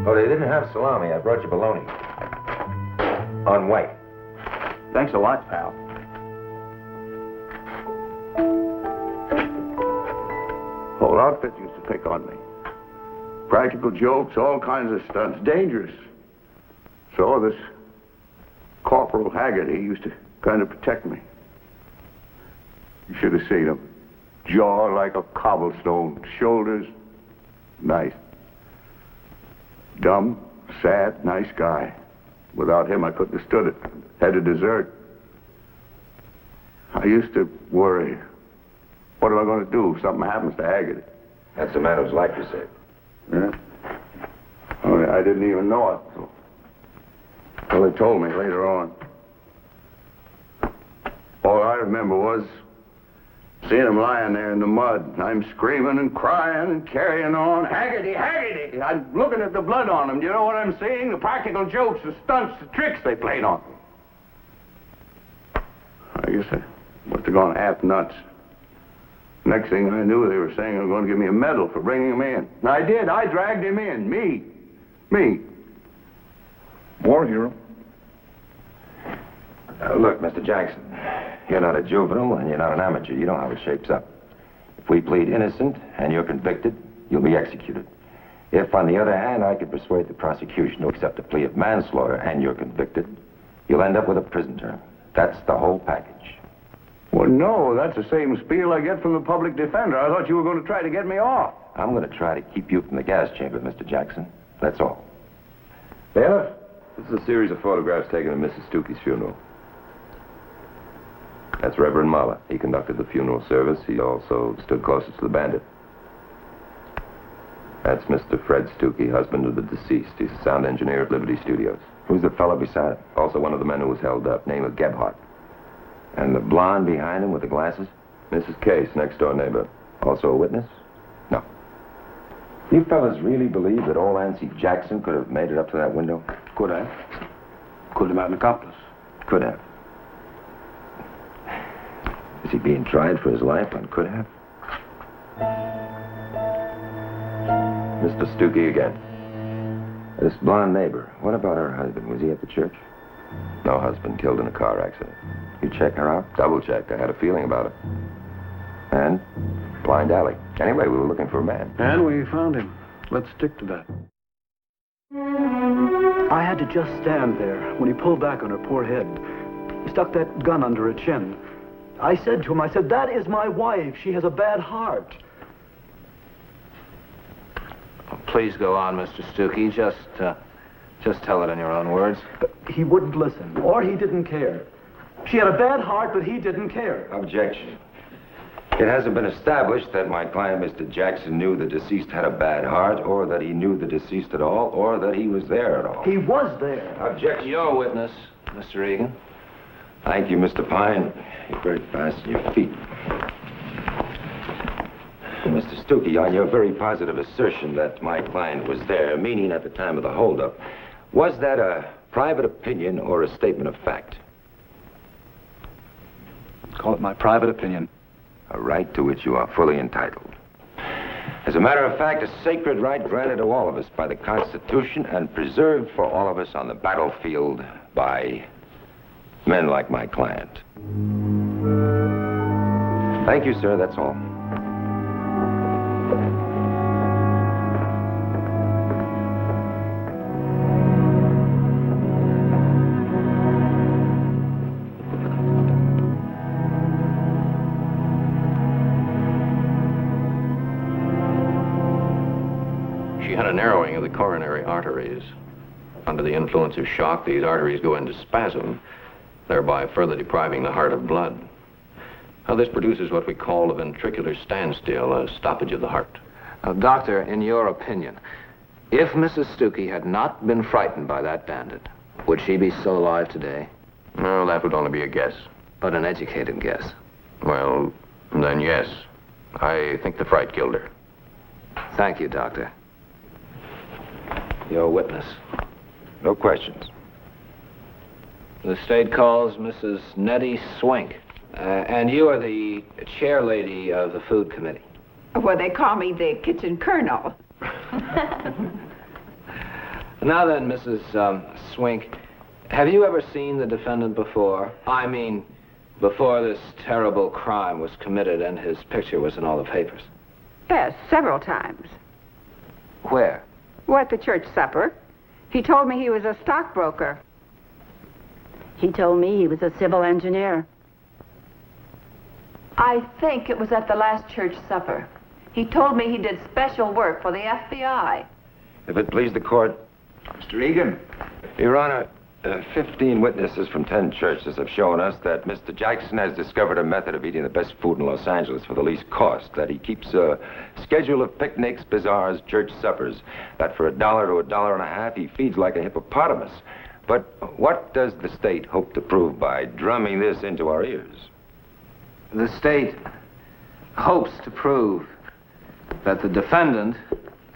Oh, they didn't have salami. I brought you bologna. On white. Thanks a lot, pal. Whole outfit used to pick on me. Practical jokes, all kinds of stunts. Dangerous. So this Corporal Haggard, he used to kind of protect me. You should have seen him. Jaw like a cobblestone. Shoulders, nice. Dumb, sad, nice guy. Without him, I couldn't have stood it. Had to desert. I used to worry. What am I going to do if something happens to Haggard? That's the man whose life you saved. Yeah? Oh, I didn't even know it. Well, they told me later on. All I remember was seeing him lying there in the mud. And I'm screaming and crying and carrying on. Haggerty, Haggerty! I'm looking at the blood on him. Do you know what I'm seeing? The practical jokes, the stunts, the tricks they played on me. I guess I must have gone half nuts. Next thing I knew, they were saying they were going to give me a medal for bringing him in. And I did. I dragged him in. Me. War hero. Look, Mr. Jackson, you're not a juvenile and you're not an amateur. You know how it shapes up. If we plead innocent and you're convicted, you'll be executed. If, on the other hand, I could persuade the prosecution to accept a plea of manslaughter and you're convicted, you'll end up with a prison term. That's the whole package. Well, no, that's the same spiel I get from the public defender. I thought you were going to try to get me off. I'm going to try to keep you from the gas chamber, Mr. Jackson. That's all. Bailiff, this is a series of photographs taken of Mrs. Stuckey's funeral. That's Reverend Muller. He conducted the funeral service. He also stood closest to the bandit. That's Mr. Fred Stuckey, husband of the deceased. He's a sound engineer at Liberty Studios. Who's the fellow beside him? Also one of the men who was held up. Name of Gebhardt. And the blonde behind him with the glasses? Mrs. Case, next-door neighbor. Also a witness? No. You fellas really believe that old Nancy Jackson could have made it up to that window? Could have. Could have been an accomplice. Could have. Is he being tried for his life on could have? Mr. Stuckey again. This blonde neighbor, what about her husband? Was he at the church? No husband, killed in a car accident. You check her out? Double-checked. I had a feeling about it. And? Blind alley. Anyway, we were looking for a man. And we found him. Let's stick to that. I had to just stand there when he pulled back on her poor head. He stuck that gun under her chin. I said to him, that is my wife. She has a bad heart. Oh, please go on, Mr. Stuckey. Just tell it in your own words. But he wouldn't listen, or he didn't care. She had a bad heart, but he didn't care. Objection. It hasn't been established that my client, Mr. Jackson, knew the deceased had a bad heart, or that he knew the deceased at all, or that he was there at all. He was there. Objection. Your witness, Mr. Eagan. Thank you, Mr. Pine. You're very fast on your feet. Mr. Stuckey, on your very positive assertion that my client was there, meaning at the time of the holdup, was that a private opinion or a statement of fact? Call it my private opinion. A right to which you are fully entitled. As a matter of fact, a sacred right granted to all of us by the Constitution and preserved for all of us on the battlefield by men like my client. Thank you, sir. That's all. had a narrowing of the coronary arteries. Under the influence of shock, these arteries go into spasm, thereby further depriving the heart of blood. Now, this produces what we call a ventricular standstill, a stoppage of the heart. Now, doctor, in your opinion, if Mrs. Stuckey had not been frightened by that bandit, would she be still alive today? No, that would only be a guess. But an educated guess. Well, then yes. I think the fright killed her. Thank you, doctor. Your witness. No questions. The state calls Mrs. Nettie Swink. And you are the chair lady of the food committee. Well, they call me the kitchen colonel. Now then, Mrs. Swink, have you ever seen the defendant before? I mean, before this terrible crime was committed and his picture was in all the papers? Yes, several times. Where? Well, at the church supper. He told me he was a stockbroker. He told me he was a civil engineer. I think it was at the last church supper. He told me he did special work for the FBI. If it please the court. Mr. Eagan. Your Honor, 15 witnesses from 10 churches have shown us that Mr. Jackson has discovered a method of eating the best food in Los Angeles for the least cost, that he keeps a schedule of picnics, bazaars, church suppers, that for $1 to $1.50 he feeds like a hippopotamus. But what does the state hope to prove by drumming this into our ears? The state hopes to prove that the defendant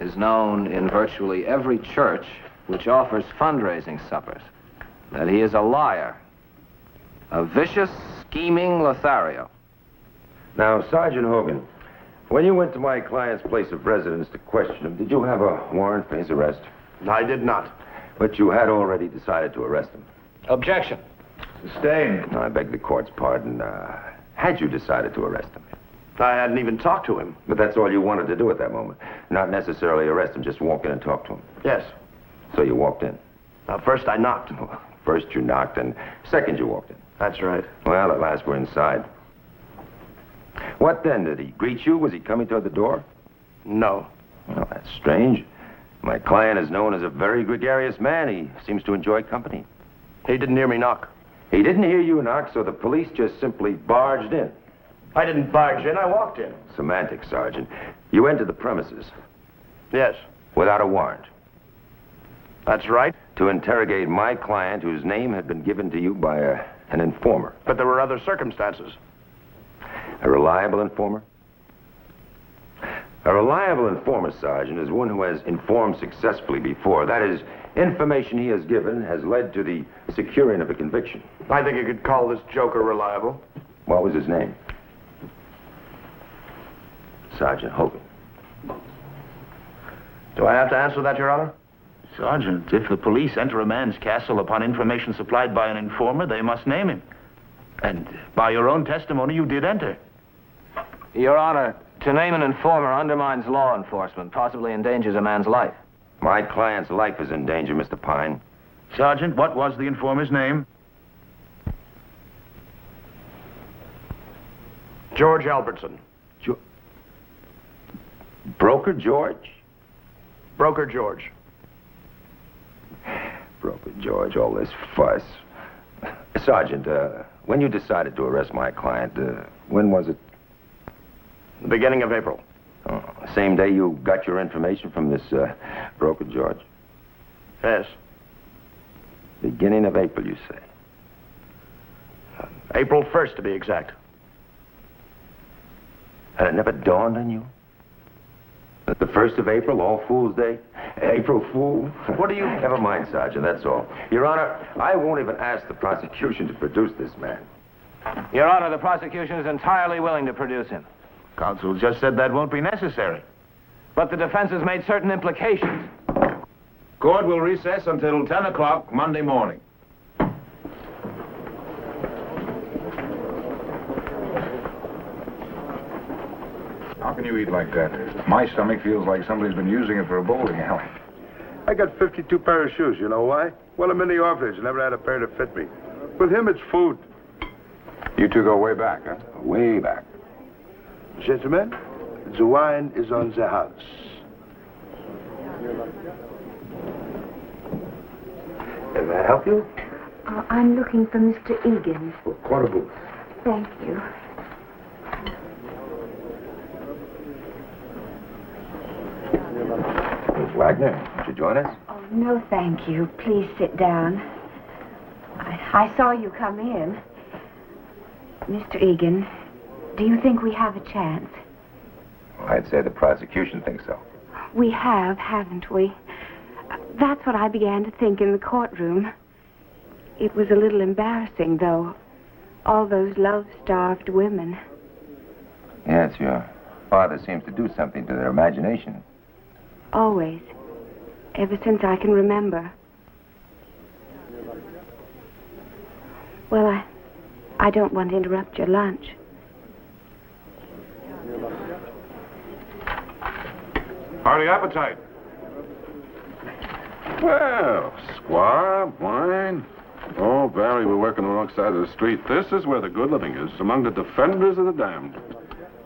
is known in virtually every church which offers fundraising suppers, that he is a liar, a vicious, scheming Lothario. Now, Sergeant Hogan, when you went to my client's place of residence to question him, did you have a warrant for his arrest? I did not. But you had already decided to arrest him. Objection. Sustained. I beg the court's pardon. Had you decided to arrest him? I hadn't even talked to him. But that's all you wanted to do at that moment. Not necessarily arrest him, just walk in and talk to him. Yes. So you walked in? First I knocked. First you knocked, and second you walked in. That's right. Well, at last we're inside. What then? Did he greet you? Was he coming toward the door? No. Well, that's strange. My client is known as a very gregarious man. He seems to enjoy company. He didn't hear me knock. He didn't hear you knock, so the police just simply barged in. I didn't barge in, I walked in. Semantics, Sergeant. You entered the premises. Yes. Without a warrant. That's right. To interrogate my client, whose name had been given to you by an informer. But there were other circumstances. A reliable informer? A reliable informer, Sergeant, is one who has informed successfully before. That is, information he has given has led to the securing of a conviction. I think you could call this joker reliable. What was his name? Sergeant Hogan. Do I have to answer that, Your Honor? Sergeant, if the police enter a man's castle upon information supplied by an informer, they must name him. And by your own testimony, you did enter. Your Honor, to name an informer undermines law enforcement, possibly endangers a man's life. My client's life is in danger, Mr. Pine. Sergeant, what was the informer's name? George Albertson. Broker George? Broker George. Broker George, all this fuss. Sergeant, when you decided to arrest my client, when was it? The beginning of April. Oh, same day you got your information from this Broker George? Yes. Beginning of April, you say? April 1st, to be exact. And it never dawned on you? That the 1st of April, All Fool's Day? April Fool? What do you... Never mind, Sergeant, that's all. Your Honor, I won't even ask the prosecution to produce this man. Your Honor, the prosecution is entirely willing to produce him. Counsel just said that won't be necessary. But the defense has made certain implications. Court will recess until 10 o'clock Monday morning. How can you eat like that? My stomach feels like somebody's been using it for a bowling alley. I got 52 pair of shoes. You know why? Well, I'm in the orphanage. I never had a pair to fit me. With him, it's food. You two go way back, huh? Way back. Gentlemen, the wine is on the house. Can I help you? I'm looking for Mr. Eagan. Quarter booth. Thank you. Miss Wagner, would you join us? Oh, no, thank you. Please sit down. I saw you come in. Mr. Eagan, do you think we have a chance? I'd say the prosecution thinks so. We have, haven't we? That's what I began to think in the courtroom. It was a little embarrassing, though. All those love-starved women. Yes, your father seems to do something to their imagination. Always. Ever since I can remember. Well, I don't want to interrupt your lunch. Hearty appetite. Well, squab, wine. Oh, Barry, we're working the wrong side of the street. This is where the good living is, among the defenders of the damned.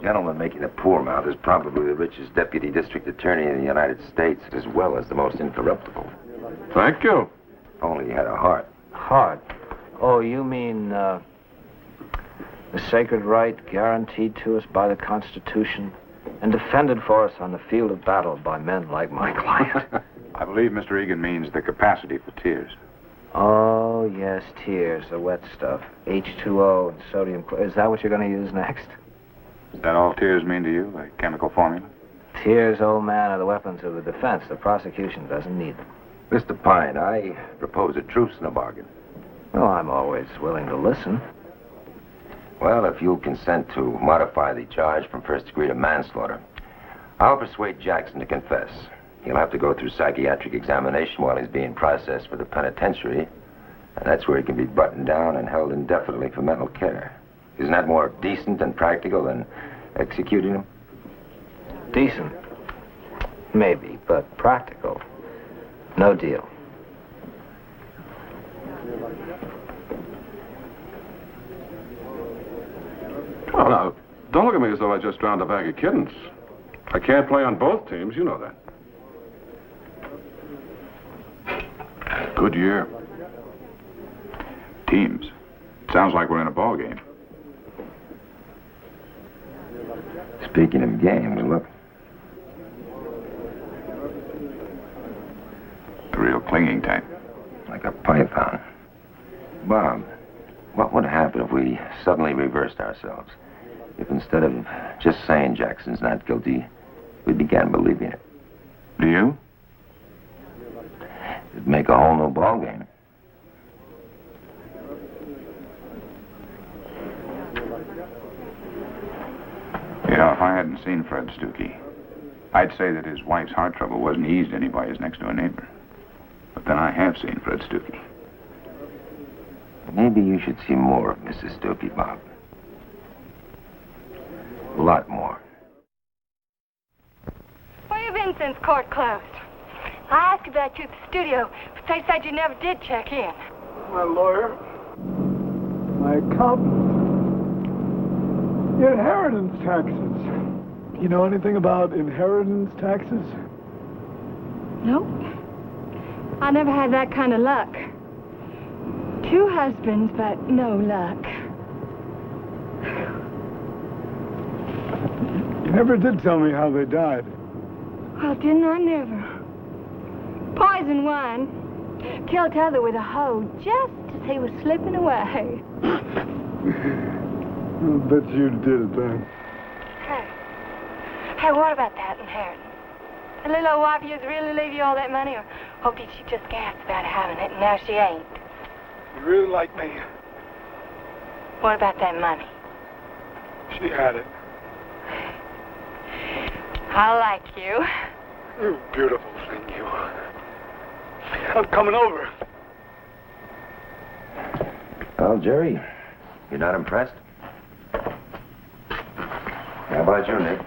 Gentleman making a poor mouth is probably the richest deputy district attorney in the United States, as well as the most incorruptible. Thank you. If only he had a heart. Heart? Oh, you mean, the sacred right guaranteed to us by the Constitution and defended for us on the field of battle by men like my client. I believe Mr. Eagan means the capacity for tears. Oh, yes, tears, the wet stuff. H2O and sodium. Is that what you're going to use next? Is that all tears mean to you, a chemical formula? Tears, old man, are the weapons of the defense. The prosecution doesn't need them. Mr. Pine, I propose a truce in a bargain. Well, I'm always willing to listen. Well, if you'll consent to modify the charge from first degree to manslaughter, I'll persuade Jackson to confess. He'll have to go through psychiatric examination while he's being processed for the penitentiary, and that's where he can be buttoned down and held indefinitely for mental care. Isn't that more decent and practical than executing him? Decent? Maybe, but practical. No deal. Oh, now, don't look at me as though I just drowned a bag of kittens. I can't play on both teams, you know that. Good year. Teams. Sounds like we're in a ball game. Speaking of games, look. The real clinging type. Like a python. Bob, what would happen if we suddenly reversed ourselves? If instead of just saying Jackson's not guilty, we began believing it? Do you? It'd make a whole new ball game. You know, if I hadn't seen Fred Stuckey, I'd say that his wife's heart trouble wasn't eased any by his next-door neighbor. But then I have seen Fred Stuckey. Maybe you should see more of Mrs. Stuckey, Bob. A lot more. Where you been since court closed? I asked about you at the studio, but they said you never did check in. My lawyer, my accountant, inheritance taxes. You know anything about inheritance taxes? Nope. I never had that kind of luck. 2 husbands, but no luck. You never did tell me how they died. Well, didn't I never? Poison one. Killed t'other with a hoe just as he was slipping away. I'll bet you did it then. Hey, what about that inheritance? The little old wife of yours really leave you all that money, or did she just gasp about having it and now she ain't? You really like me. What about that money? She had it. I like you. You beautiful thing, you. I'm coming over. Well, Jerry, you're not impressed? How about you, Nick?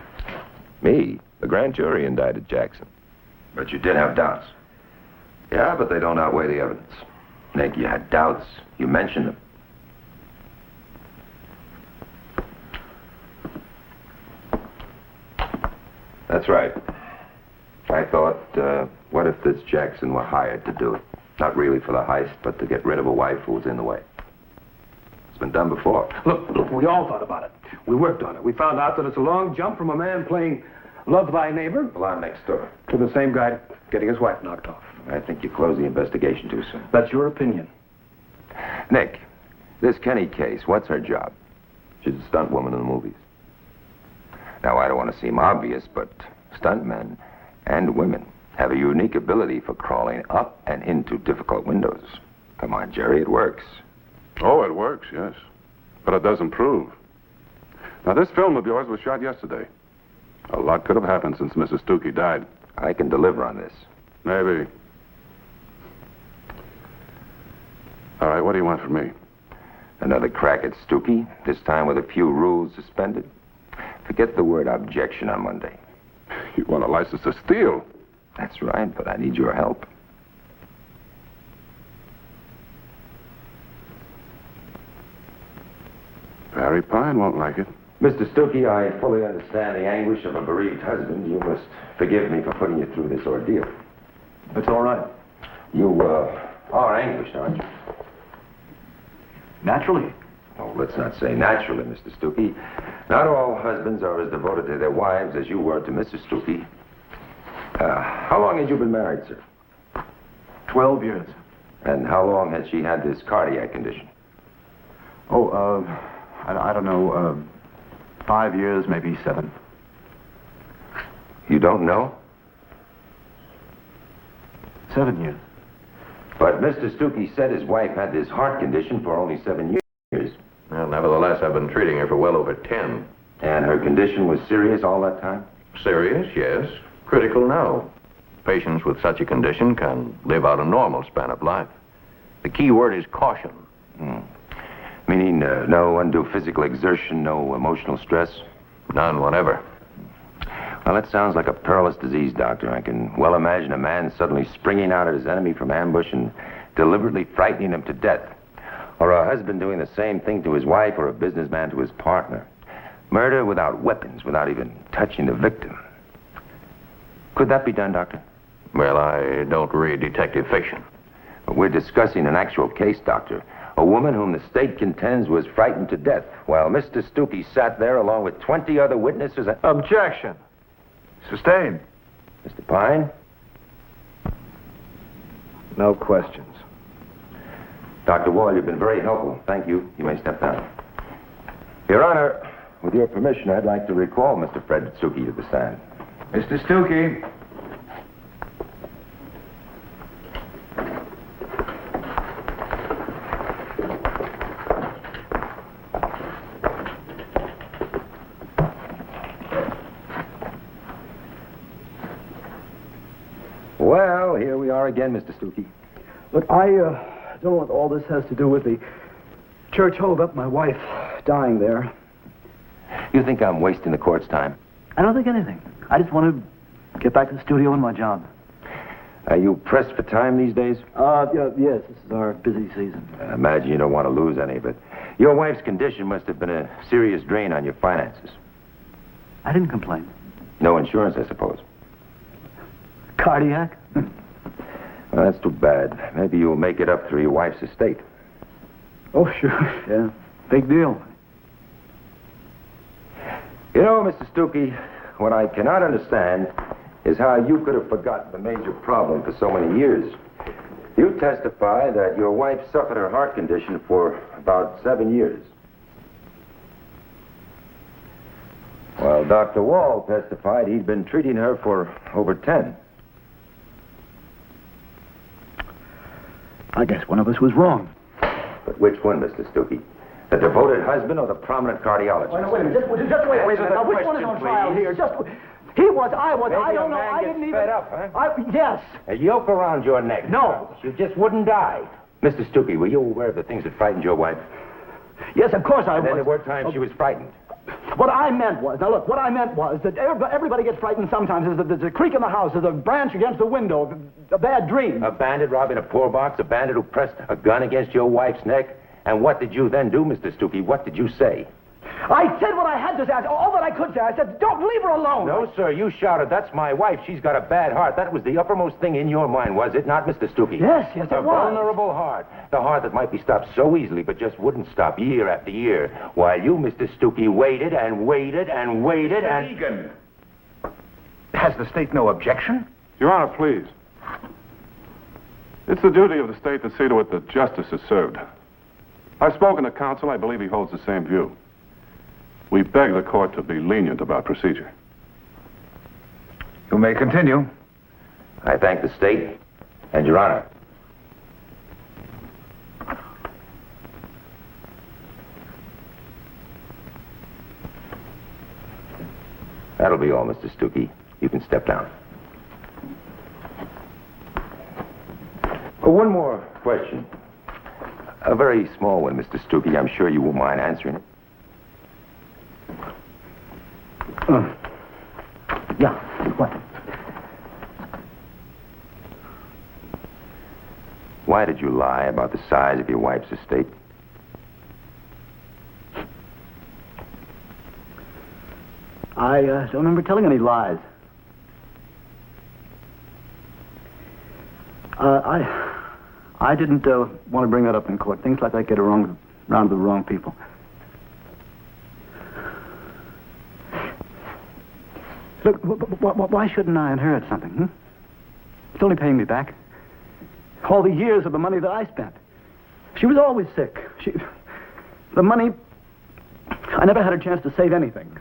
Me? The grand jury indicted Jackson. But you did have doubts. Yeah, but they don't outweigh the evidence. Nick, you had doubts. You mentioned them. That's right. I I thought, what if this Jackson were hired to do it? Not really for the heist, but to get rid of a wife who was in the way. It's been done before. Look, we all thought about it. We worked on it. We found out that it's a long jump from a man playing Love Thy Neighbor... The line next door. ...to the same guy getting his wife knocked off. I think you closed the investigation too soon. That's your opinion. Nick, this Kenny case, what's her job? She's a stunt woman in the movies. Now, I don't want to seem obvious, but stuntmen and women have a unique ability for crawling up and into difficult windows. Come on, Jerry, it works. Oh, it works, yes. But it doesn't prove. Now, this film of yours was shot yesterday. A lot could have happened since Mrs. Stuckey died. I can deliver on this. Maybe. All right, what do you want from me? Another crack at Stuckey, this time with a few rules suspended. Forget the word objection on Monday. You want a license to steal? That's right, but I need your help. Barry Pine won't like it. Mr. Stuckey, I fully understand the anguish of a bereaved husband. You must forgive me for putting you through this ordeal. It's all right. You, are anguished, aren't you? Naturally. Oh, let's not say naturally, Mr. Stuckey. Not all husbands are as devoted to their wives as you were to Mrs. Stuckey. How long had you been married, sir? 12 years. And how long had she had this cardiac condition? Oh, I don't know, 5 years, maybe 7. You don't know? 7 years. But Mr. Stuckey said his wife had this heart condition for only 7 years. Well, nevertheless, I've been treating her for well over 10. And her condition was serious all that time? Serious, yes. Critical, no. Patients with such a condition can live out a normal span of life. The key word is caution. Meaning no undue physical exertion, no emotional stress? None whatever. Well, that sounds like a perilous disease, Doctor. I can well imagine a man suddenly springing out at his enemy from ambush and deliberately frightening him to death. Or a husband doing the same thing to his wife, or a businessman to his partner. Murder without weapons, without even touching the victim. Could that be done, Doctor? Well, I don't read detective fiction. But we're discussing an actual case, Doctor. A woman whom the state contends was frightened to death, while Mr. Stuckey sat there along with 20 other witnesses. Objection. Sustained. Mr. Pine? No questions. Dr. Wall, you've been very helpful. Thank you. You may step down. Your Honor, with your permission, I'd like to recall Mr. Fred Stuckey to the stand. Mr. Stuckey. Well, here we are again, Mr. Stuckey. Look, I don't know what all this has to do with the church holdup, my wife dying there. You think I'm wasting the court's time? I don't think anything. I just want to get back to the studio and my job. Are you pressed for time these days? Yes, this is our busy season. I imagine you don't want to lose any, but your wife's condition must have been a serious drain on your finances. I didn't complain. No insurance, I suppose. Cardiac? Well, that's too bad. Maybe you'll make it up through your wife's estate. Oh, sure, yeah. Big deal. You know, Mr. Stuckey, what I cannot understand is how you could have forgotten the major problem for so many years. You testify that your wife suffered her heart condition for about 7 years. While Dr. Wall testified he'd been treating her for over 10. I guess one of us was wrong. But which one, Mr. Stuckey? The devoted husband or the prominent cardiologist? Wait a minute. Just wait a minute. Now, which one is on trial here? He was, I was, Maybe I don't know. I didn't even... fed up, huh? Yes. A yoke around your neck. No. You just wouldn't die. Mr. Stuckey, were you aware of the things that frightened your wife? Yes, of course I was. And then there were times she was frightened. What I meant was, now look, what I meant was that everybody gets frightened sometimes. There's a creak in the house, there's a branch against the window, a bad dream. A bandit robbing a poor box, a bandit who pressed a gun against your wife's neck. And what did you then do, Mr. Stuckey? What did you say? I said what I had to say. All that I could say. I said, don't leave her alone. No, sir, you shouted, that's my wife. She's got a bad heart. That was the uppermost thing in your mind, was it not, Mr. Stuckey? Yes, it a was. vulnerable heart. The heart that might be stopped so easily, but just wouldn't stop year after year. While you, Mr. Stuckey, waited and waited and waited and... Eagan, has the state no objection? Your Honor, please. It's the duty of the state to see to it that justice is served. I've spoken to counsel. I believe he holds the same view. We beg the court to be lenient about procedure. You may continue. I thank the state and Your Honor. That'll be all, Mr. Stuckey. You can step down. One more question. A very small one, Mr. Stuckey. I'm sure you won't mind answering it. Yeah, what? Why did you lie about the size of your wife's estate? I don't remember telling any lies. I didn't want to bring that up in court. Things like that get around to the wrong people. Look, why shouldn't I inherit something, hmm? It's only paying me back. All the years of the money that I spent. She was always sick. The money... I never had a chance to save anything.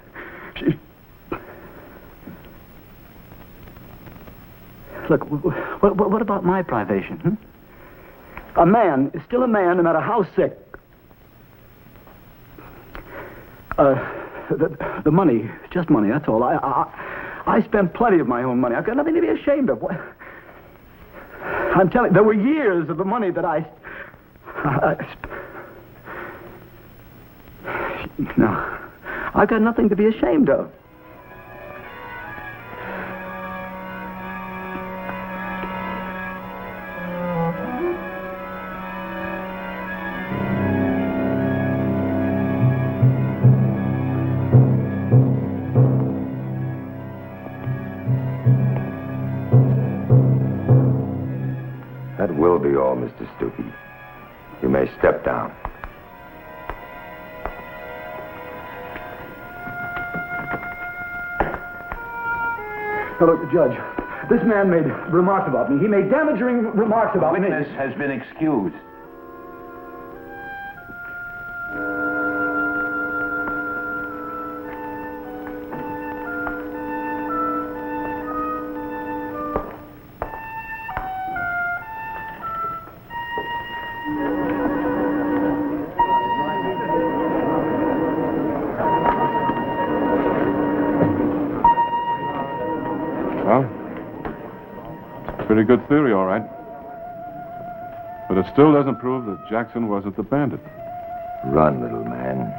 Look, what about my privation, hmm? A man is still a man no matter how sick. The money, it's just money, that's all. I spent plenty of my own money. I've got nothing to be ashamed of. I'm telling you, there were years of the money that No, I've got nothing to be ashamed of. That will be all, Mr. Stuckey. You may step down. Now, look, Judge, this man made remarks about me. He made damaging remarks about me. The witness has been excused. Pretty good theory, all right. But it still doesn't prove that Jackson wasn't the bandit. Run, little man.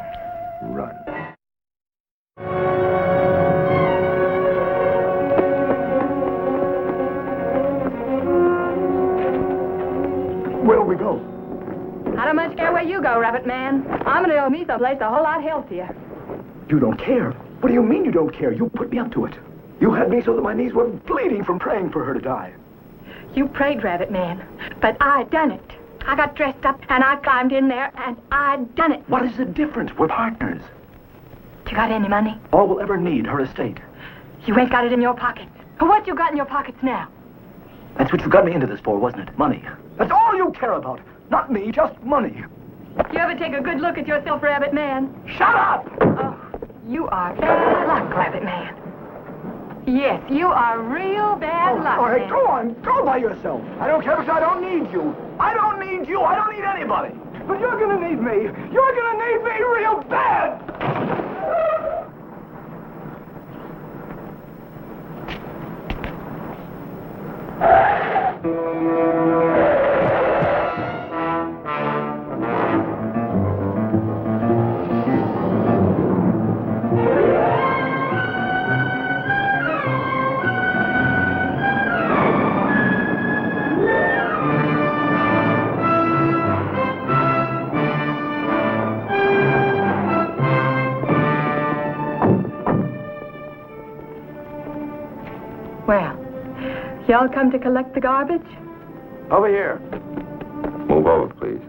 Run. Where'll we go? I don't much care where you go, Rabbit Man. I'm gonna go me someplace a whole lot healthier. You don't care? What do you mean you don't care? You put me up to it. You had me so that my knees were bleeding from praying for her to die. You prayed, Rabbit Man, but I done it. I got dressed up and I climbed in there and I done it. What is the difference? We're partners. You got any money? All we'll ever need, her estate. You ain't got it in your pockets. What you got in your pockets now? That's what you got me into this for, wasn't it? Money. That's all you care about. Not me, just money. You ever take a good look at yourself, Rabbit Man? Shut up! Oh, you are bad luck, Rabbit Man. Yes, you are real bad luck. All right, man. go on. Go by yourself. I don't care because I don't need you. I don't need you. I don't need anybody. But you're going to need me. You're going to need me real bad. Well, y'all come to collect the garbage? Over here. Move over, please.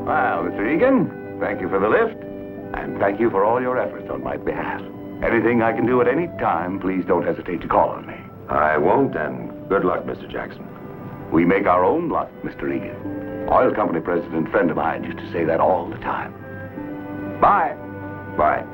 Well, Mr. Eagan, thank you for the lift, and thank you for all your efforts on my behalf. Anything I can do at any time, please don't hesitate to call on me. I won't, and good luck, Mr. Jackson. We make our own luck, Mr. Eagan. Oil company president friend of mine used to say that all the time. Bye. Bye.